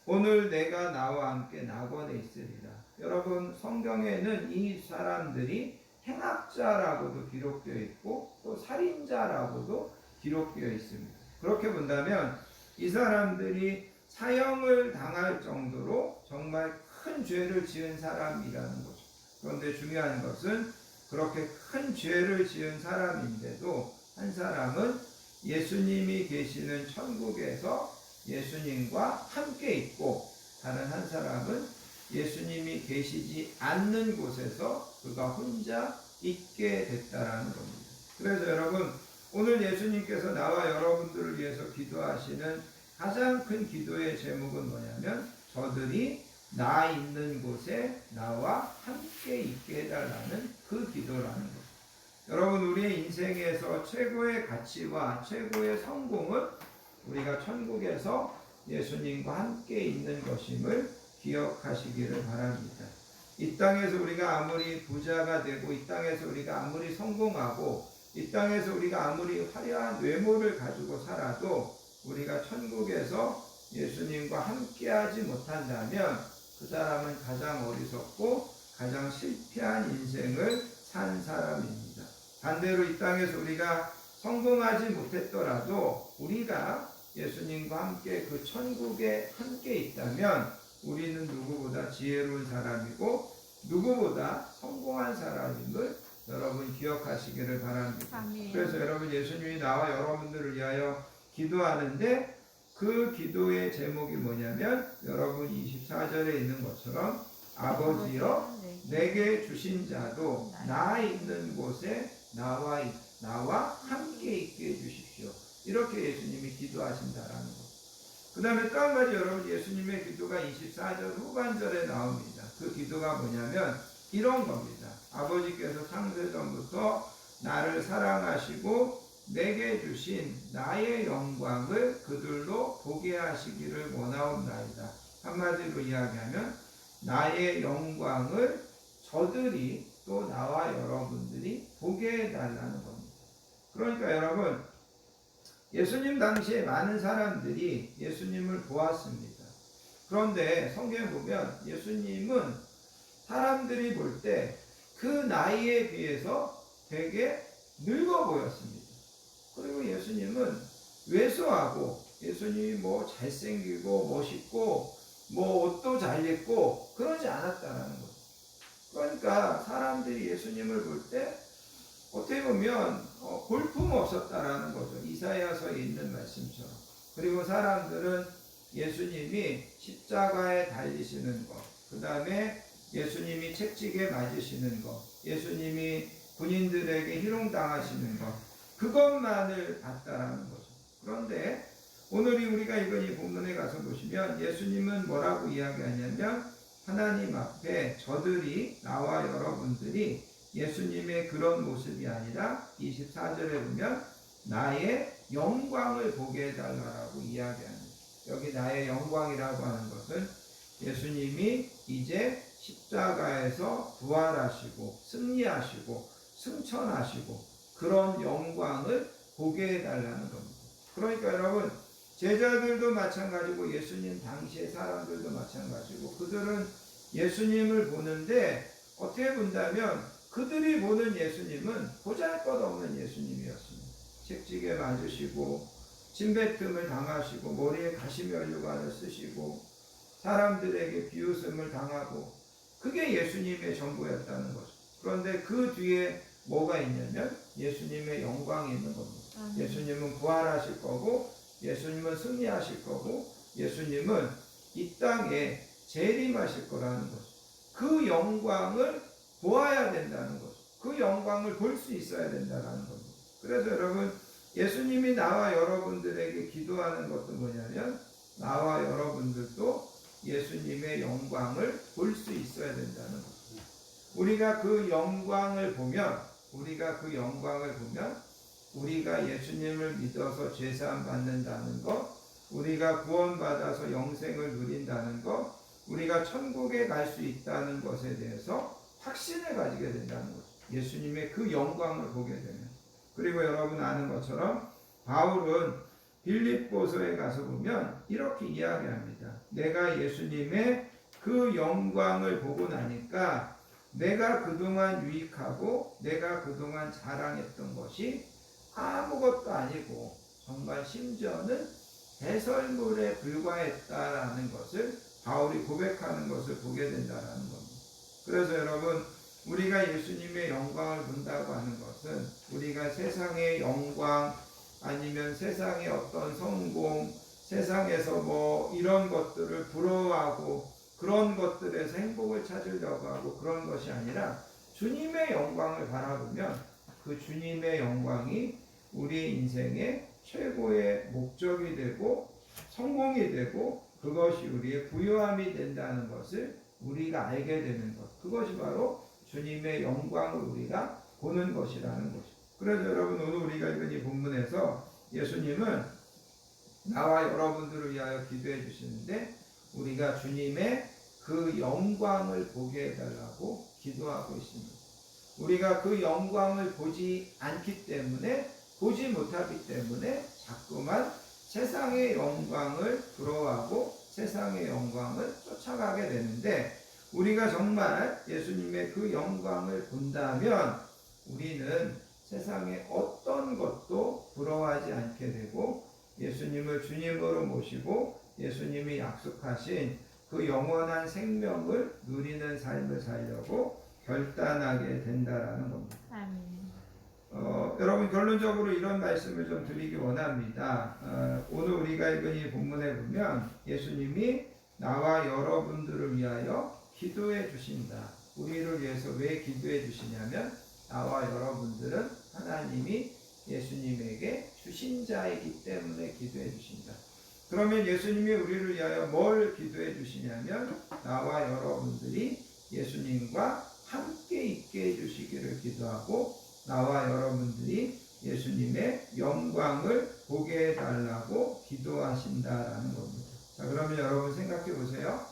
오늘 내가 나와 함께 낙원에 있으리라. 여러분, 성경에는 이 사람들이 행악자라고도 기록되어 있고 또 살인자라고도 기록되어 있습니다. 그렇게 본다면 이 사람들이 사형을 당할 정도로 정말 큰 죄를 지은 사람이라는 거죠. 그런데 중요한 것은 그렇게 큰 죄를 지은 사람인데도 한 사람은 예수님이 계시는 천국에서 예수님과 함께 있고, 다른 한 사람은 예수님이 계시지 않는 곳에서 그가 혼자 있게 됐다라는 겁니다. 그래서 여러분, 오늘 예수님께서 나와 여러분들을 위해서 기도하시는 가장 큰 기도의 제목은 뭐냐면, 저들이 나 있는 곳에 나와 함께 있게 해달라는 그 기도라는 거죠. 여러분, 우리의 인생에서 최고의 가치와 최고의 성공은 우리가 천국에서 예수님과 함께 있는 것임을 기억하시기를 바랍니다. 이 땅에서 우리가 아무리 부자가 되고, 이 땅에서 우리가 아무리 성공하고, 이 땅에서 우리가 아무리 화려한 외모를 가지고 살아도 우리가 천국에서 예수님과 함께하지 못한다면 그 사람은 가장 어리석고 가장 실패한 인생을 산 사람입니다. 반대로 이 땅에서 우리가 성공하지 못했더라도 우리가 예수님과 함께 그 천국에 함께 있다면 우리는 누구보다 지혜로운 사람이고 누구보다 성공한 사람임을 여러분 기억하시기를 바랍니다. 아멘. 그래서 여러분, 예수님이 나와 여러분들을 위하여 기도하는데 그 기도의 제목이 뭐냐면, 여러분 24절에 있는 것처럼 아버지여 내게 주신 자도 나 있는 곳에 나와 함께 있게 해주십시오. 이렇게 예수님이 기도하신다라는 것. 그 다음에 또 한 가지, 여러분, 예수님의 기도가 24절 후반절에 나옵니다. 그 기도가 뭐냐면 이런 겁니다. 아버지께서 창세전부터 나를 사랑하시고 내게 주신 나의 영광을 그들로 보게 하시기를 원하옵나이다. 한마디로 이야기하면 나의 영광을 저들이 또 나와 여러분들이 보게 해달라는 겁니다. 그러니까 여러분, 예수님 당시에 많은 사람들이 예수님을 보았습니다. 그런데 성경에 보면 예수님은 사람들이 볼 때 그 나이에 비해서 되게 늙어 보였습니다. 그리고 예수님은 왜소하고, 예수님이 뭐 잘생기고 멋있고 뭐 옷도 잘 입고 그러지 않았다는 거죠. 그러니까 사람들이 예수님을 볼 때 어떻게 보면 볼품 없었다라는 거죠. 이사야서에 있는 말씀처럼. 그리고 사람들은 예수님이 십자가에 달리시는 것, 그 다음에 예수님이 채찍에 맞으시는 것, 예수님이 군인들에게 희롱당하시는 것, 그것만을 봤다라는 거죠. 그런데 오늘 우리가 읽은 이 본문에 가서 보시면 예수님은 뭐라고 이야기하냐면, 하나님 앞에 저들이, 나와 여러분들이 예수님의 그런 모습이 아니라 24절에 보면 나의 영광을 보게 해달라고 이야기합니다. 여기 나의 영광이라고 하는 것은 예수님이 이제 십자가에서 부활하시고 승리하시고 승천하시고 그런 영광을 보게 해달라는 겁니다. 그러니까 여러분, 제자들도 마찬가지고 예수님 당시의 사람들도 마찬가지고 그들은 예수님을 보는데 어떻게 본다면 그들이 보는 예수님은 보잘것없는 예수님이었습니다. 채찍에 맞으시고 침뱉음을 당하시고 머리에 가시면류관을 쓰시고 사람들에게 비웃음을 당하고, 그게 예수님의 전부였다는 거죠. 그런데 그 뒤에 뭐가 있냐면 예수님의 영광이 있는 겁니다. 예수님은 부활하실 거고, 예수님은 승리하실 거고, 예수님은 이 땅에 재림하실 거라는 거죠. 그 영광을 보아야 된다는 거죠. 그 영광을 볼 수 있어야 된다는 겁니다. 그래서 여러분, 예수님이 나와 여러분들에게 기도하는 것도 뭐냐면 나와 여러분들도 예수님의 영광을 볼 수 있어야 된다는 거죠. 우리가 그 영광을 보면 우리가 예수님을 믿어서 죄사함 받는다는 것, 우리가 구원받아서 영생을 누린다는 것, 우리가 천국에 갈 수 있다는 것에 대해서 확신을 가지게 된다는 거죠. 예수님의 그 영광을 보게 되면. 그리고 여러분 아는 것처럼 바울은 빌립보서에 가서 보면 이렇게 이야기합니다. 내가 예수님의 그 영광을 보고 나니까 내가 그동안 유익하고 내가 그동안 자랑했던 것이 아무것도 아니고 정말 심지어는 배설물에 불과했다라는 것을 바울이 고백하는 것을 보게 된다라는 겁니다. 그래서 여러분, 우리가 예수님의 영광을 본다고 하는 것은 우리가 세상의 영광 아니면 세상의 어떤 성공, 세상에서 뭐 이런 것들을 부러워하고 그런 것들에서 행복을 찾으려고 하고 그런 것이 아니라 주님의 영광을 바라보면 그 주님의 영광이 우리 인생의 최고의 목적이 되고 성공이 되고 그것이 우리의 부요함이 된다는 것을 우리가 알게 되는 것, 그것이 바로 주님의 영광을 우리가 보는 것이라는 것입니다. 그래서 여러분, 오늘 우리가 읽은 이 본문에서 예수님은 나와 여러분들을 위하여 기도해 주시는데 우리가 주님의 그 영광을 보게 해달라고 기도하고 있습니다. 우리가 그 영광을 보지 않기 때문에, 보지 못하기 때문에 자꾸만 세상의 영광을 부러워하고 세상의 영광을 쫓아가게 되는데, 우리가 정말 예수님의 그 영광을 본다면 우리는 세상의 어떤 것도 부러워하지 않게 되고 예수님을 주님으로 모시고 예수님이 약속하신 그 영원한 생명을 누리는 삶을 살려고 결단하게 된다라는 겁니다. 아멘. 여러분, 결론적으로 이런 말씀을 좀 드리기 원합니다. 오늘 우리가 읽은 이 본문에 보면 예수님이 나와 여러분들을 위하여 기도해 주신다. 우리를 위해서 왜 기도해 주시냐면 나와 여러분들은 하나님이 예수님에게 주신 자이기 때문에 기도해 주신다. 그러면 예수님이 우리를 위하여 뭘 기도해 주시냐면 나와 여러분들이 예수님과 함께 있게 해주시기를 기도하고 나와 여러분들이 예수님의 영광을 보게 해달라고 기도하신다라는 겁니다. 자, 그러면 여러분 생각해 보세요.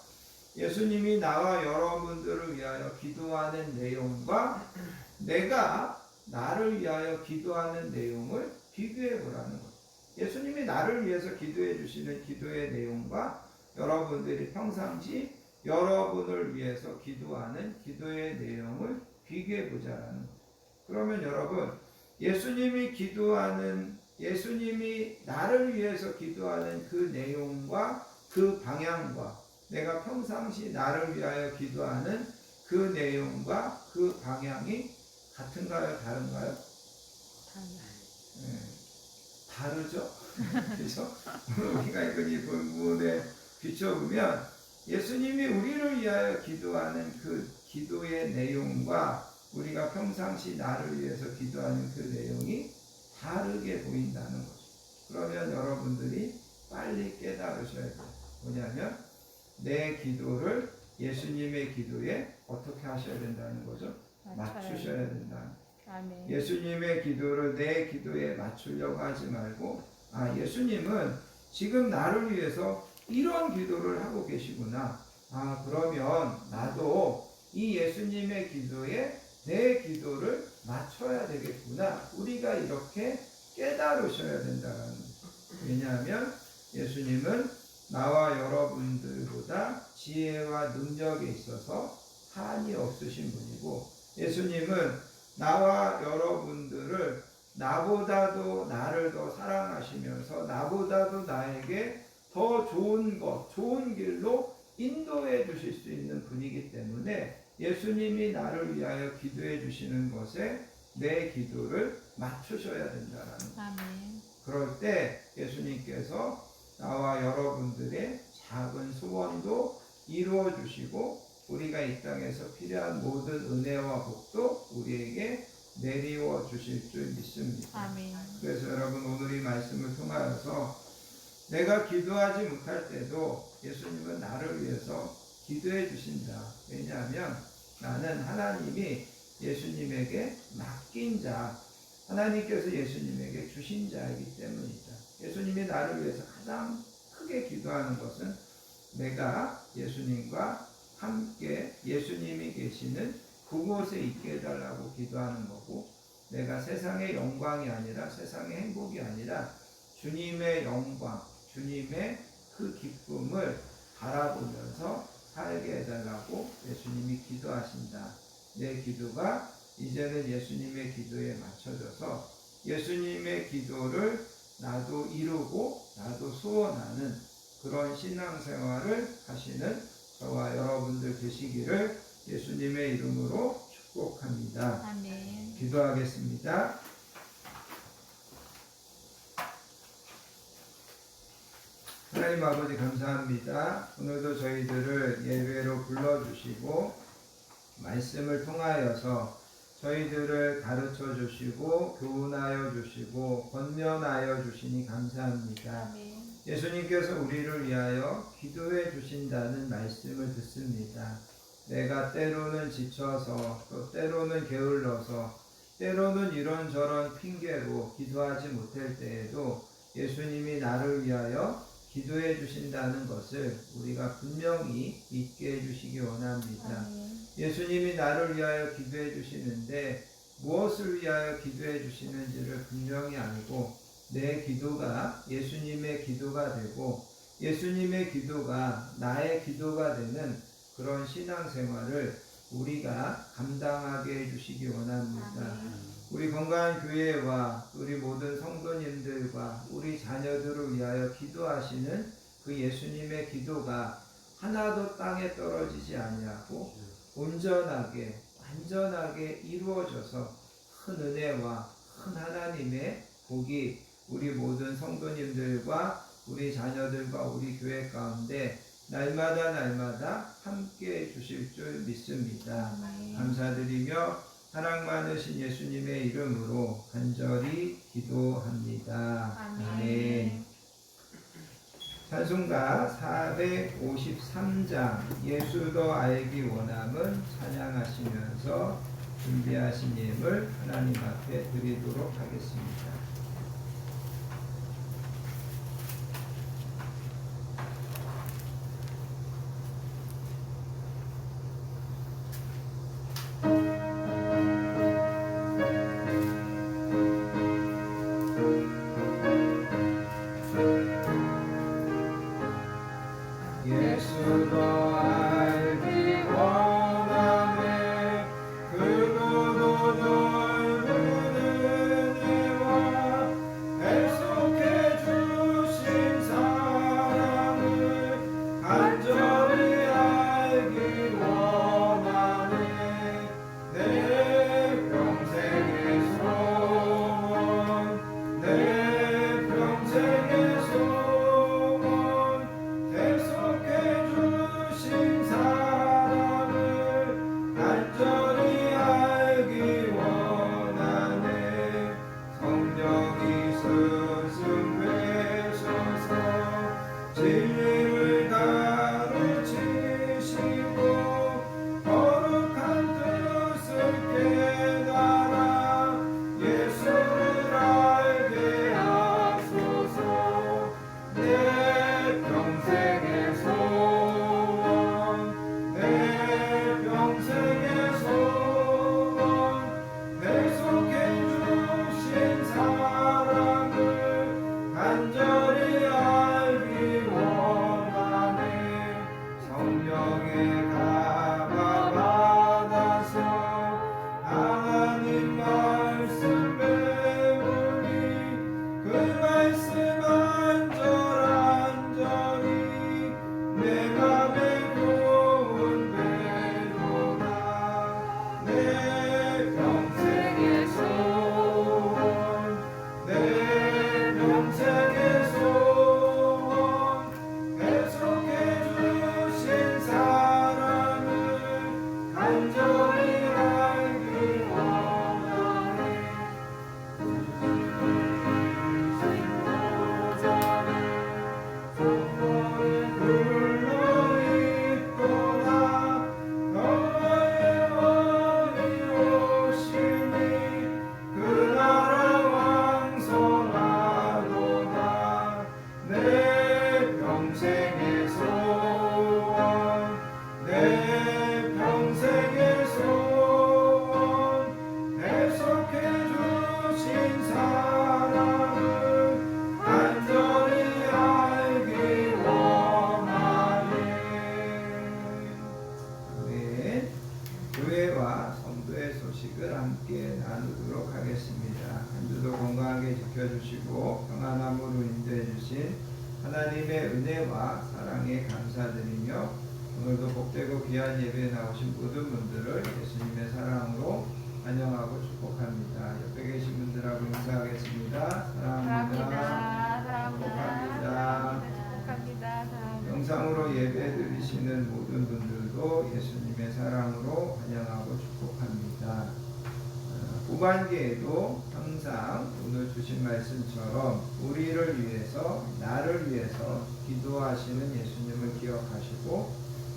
예수님이 나와 여러분들을 위하여 기도하는 내용과 내가 나를 위하여 기도하는 내용을 비교해 보라는 거예요. 예수님이 나를 위해서 기도해 주시는 기도의 내용과 여러분들이 평상시 여러분을 위해서 기도하는 기도의 내용을 비교해 보자라는 거예요. 그러면 여러분, 예수님이 나를 위해서 기도하는 그 내용과 그 방향과 내가 평상시 나를 위하여 기도하는 그 내용과 그 방향이 같은가요? 다른가요? 네, 다르죠? 그래서 오늘 우리가 읽은 이 본문에 비춰보면 예수님이 우리를 위하여 기도하는 그 기도의 내용과 우리가 평상시 나를 위해서 기도하는 그 내용이 다르게 보인다는 거죠. 그러면 여러분들이 빨리 깨달으셔야 돼요. 뭐냐면 내 기도를 예수님의 기도에 어떻게 하셔야 된다는 거죠? 맞추셔야 된다. 아멘. 예수님의 기도를 내 기도에 맞추려고 하지 말고, 예수님은 지금 나를 위해서 이런 기도를 하고 계시구나. 그러면 나도 이 예수님의 기도에 내 기도를 맞춰야 되겠구나. 우리가 이렇게 깨달으셔야 된다는 거죠. 왜냐하면 예수님은 나와 여러분들보다 지혜와 능력에 있어서 한이 없으신 분이고, 예수님은 나와 여러분들을 나보다도 나를 더 사랑하시면서 나보다도 나에게 더 좋은 것, 좋은 길로 인도해 주실 수 있는 분이기 때문에 예수님이 나를 위하여 기도해 주시는 것에 내 기도를 맞추셔야 된다는 거예요. 아멘. 그럴 때 예수님께서 나와 여러분들의 작은 소원도 이루어 주시고 우리가 이 땅에서 필요한 모든 은혜와 복도 우리에게 내리워 주실 줄 믿습니다. 아멘. 그래서 여러분, 오늘 이 말씀을 통하여서 내가 기도하지 못할 때도 예수님은 나를 위해서 기도해 주신다. 왜냐하면 나는 하나님이 예수님에게 맡긴 자, 하나님께서 예수님에게 주신 자이기 때문이다. 예수님이 나를 위해서 가장 크게 기도하는 것은 내가 예수님과 함께 예수님이 계시는 그곳에 있게 해달라고 기도하는 거고, 내가 세상의 영광이 아니라 세상의 행복이 아니라 주님의 영광, 주님의 그 기쁨을 바라보면서 살게 해달라고 예수님이 기도하신다. 내 기도가 이제는 예수님의 기도에 맞춰져서 예수님의 기도를 나도 이루고 나도 소원하는 그런 신앙생활을 하시는 저와 여러분들 되시기를 예수님의 이름으로 축복합니다. 아멘. 기도하겠습니다. 하나님 아버지 감사합니다. 오늘도 저희들을 예배로 불러주시고 말씀을 통하여서 저희들을 가르쳐 주시고 교훈하여 주시고 권면하여 주시니 감사합니다. 아멘. 예수님께서 우리를 위하여 기도해 주신다는 말씀을 듣습니다. 내가 때로는 지쳐서 또 때로는 게을러서 때로는 이런저런 핑계로 기도하지 못할 때에도 예수님이 나를 위하여 기도해 주신다는 것을 우리가 분명히 잊게 해주시기 원합니다. 아멘. 예수님이 나를 위하여 기도해 주시는데 무엇을 위하여 기도해 주시는지를 분명히 알고 내 기도가 예수님의 기도가 되고 예수님의 기도가 나의 기도가 되는 그런 신앙생활을 우리가 감당하게 해주시기 원합니다. 아멘. 우리 건강한 교회와 우리 모든 성도님들과 우리 자녀들을 위하여 기도하시는 그 예수님의 기도가 하나도 땅에 떨어지지 아니하고 온전하게 완전하게 이루어져서 큰 은혜와 큰 하나님의 복이 우리 모든 성도님들과 우리 자녀들과 우리 교회 가운데 날마다 함께 해주실 줄 믿습니다. 아멘. 감사드리며 사랑 많으신 예수님의 이름으로 간절히 기도합니다. 아멘. 찬송가 453장 예수 더 알기 원함은 찬양하시면서 준비하신 예물 하나님 앞에 드리도록 하겠습니다. 예수 더 알기 원하네 그도 넓은 은혜와 계속해 주신 사랑을 간절히 알기 원하네 내 평생의 소원 내 평생의 소원 계속해 주신 사랑을 간절히 알기 원하네 성령이 스승되셔서 진리를 가르치시고 거룩한 뜻을 깨달아 예수를 알게 하소서 내 평생의 소원 내 평생의 소원 계속해 주신 사랑을 간절히 알기 원하네 성령의 가봐 받아서 하나님 말씀 배우니 그 말씀 안절안절히 내 맘에 고운되도다 내 평생의 소원 내 평생의 소원 계속해 주신 사랑 소식을 함께 나누도록 하겠습니다. 한 주도 건강하게 지켜주시고 평안함으로 인도해 주신 하나님의 은혜와 사랑에 감사드리며 오늘도 복되고 귀한 예배에 나오신 모든 분들을 예수님의 사랑으로 환영하고 축복합니다. 옆에 계신 분들하고 인사하겠습니다. 사랑합니다. 사랑합니다. 축복합니다. 영상으로 예배 드리시는 모든 분들도 예수님의 사랑으로 환영하고 축복합니다. 후반기에도 항상 오늘 주신 말씀처럼 우리를 위해서, 나를 위해서 기도하시는 예수님을 기억하시고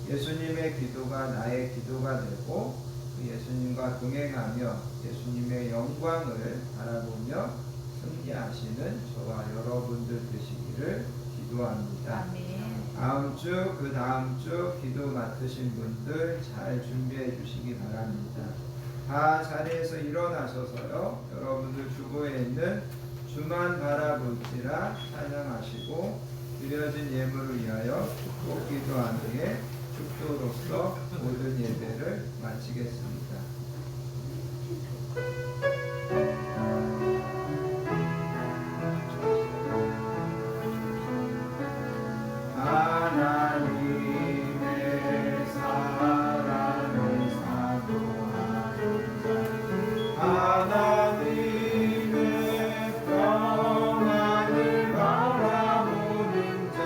예수님의 기도가 나의 기도가 되고 그 예수님과 동행하며 예수님의 영광을 바라보며 승리하시는 저와 여러분들 되시기를 기도합니다. 아멘. 다음 주, 그 다음 주 기도 맡으신 분들 잘 준비해 주시기 바랍니다. 다 자리에서 일어나셔서요, 여러분들 주보에 있는 주만 바라볼지라 찬양하시고 드려진 예물을 위하여 축복 기도한 후에 축도로서 모든 예배를 마치겠습니다. 하나님의 사랑을 사모하는 자, 하나님의 평안을 바라보는 자,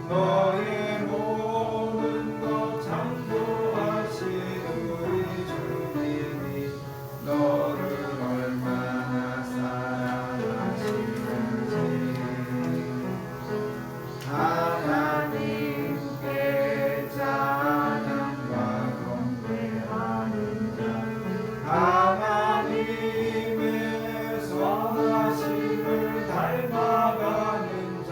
너의 모든 것 창조하신 우리 주님이 너를 얼마나 사랑하시는지 하나님께 찬양과 경배하는 자, 하나님의 선하심을 닮아가는 자,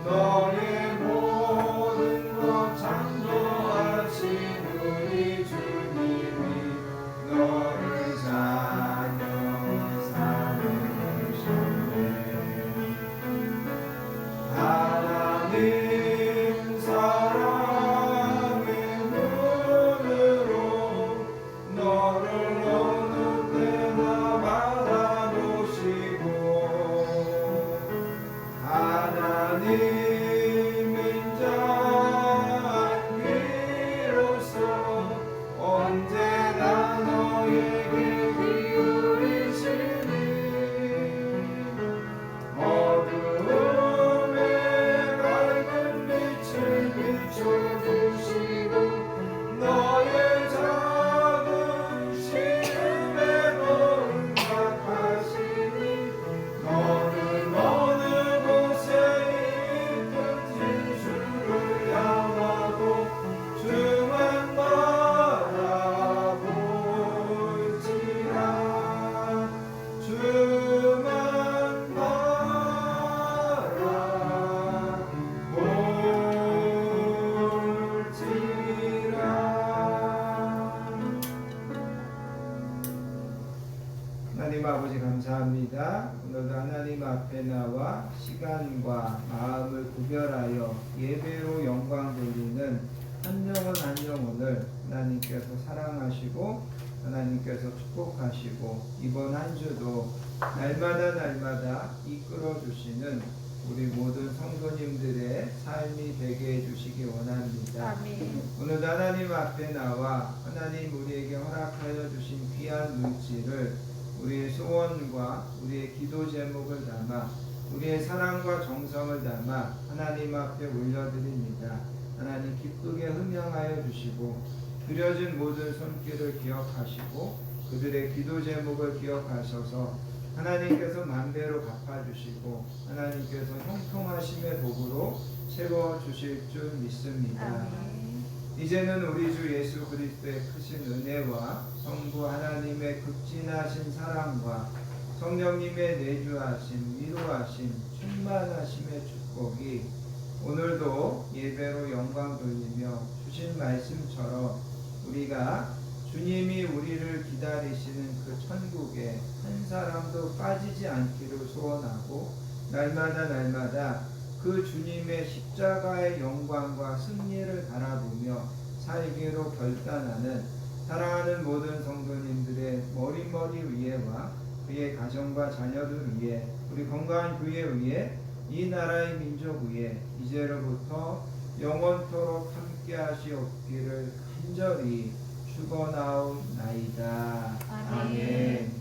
너의 모든 것 창조하신 우리 주님이 너를 사랑하셨네. 하나님 사랑의 눈으로 너를 어느 때나 바라보시고 하나님은 자비로서 언제나 너에게 기울이시니 어두움에 밝은 빛을 비춰주시고 너의 작은 시름에 응답하시니 너는 어느 곳에 있든지 주를 향하고 주만 바라볼지라 주만 하나님 아버지 감사합니다. 오늘도 하나님 앞에 나와 시간과 마음을 구별하여 예배로 영광 돌리는 한 영혼을 하나님께서 사랑하시고 하나님께서 축복하시고 이번 한 주도 날마다 이끌어 주시는 우리 모든 성도님들의 삶이 되게 해주시기 원합니다. 아멘. 오늘도 하나님 앞에 나와 하나님 우리에게 허락하여 주신 귀한 물질을 우리의 소원과 우리의 기도 제목을 담아 우리의 사랑과 정성을 담아 하나님 앞에 올려드립니다. 하나님 기쁘게 흠양하여 주시고 드려진 모든 손길을 기억하시고 그들의 기도 제목을 기억하셔서 하나님께서 만배로 갚아주시고 하나님께서 형통하심의 복으로 채워주실 줄 믿습니다. 아멘. 이제는 우리 주 예수 그리스도의 크신 은혜와 성부 하나님의 극진하신 사랑과 성령님의 내주하심, 위로하심, 충만하심의 축복이 오늘도 예배로 영광 돌리며 주신 말씀처럼 우리가 주님이 우리를 기다리시는 그 천국에 한 사람도 빠지지 않기를 소원하고 날마다 그 주님의 십자가의 영광과 승리를 바라보며 살기로 결단하는 사랑하는 모든 성도님들의 머리 위에와 그의 가정과 자녀들 위에 우리 건강한 교회 위에 이 나라의 민족 위에 이제로부터 영원토록 함께 하시옵기를 간절히 축원하옵나이다. 아멘. 아멘.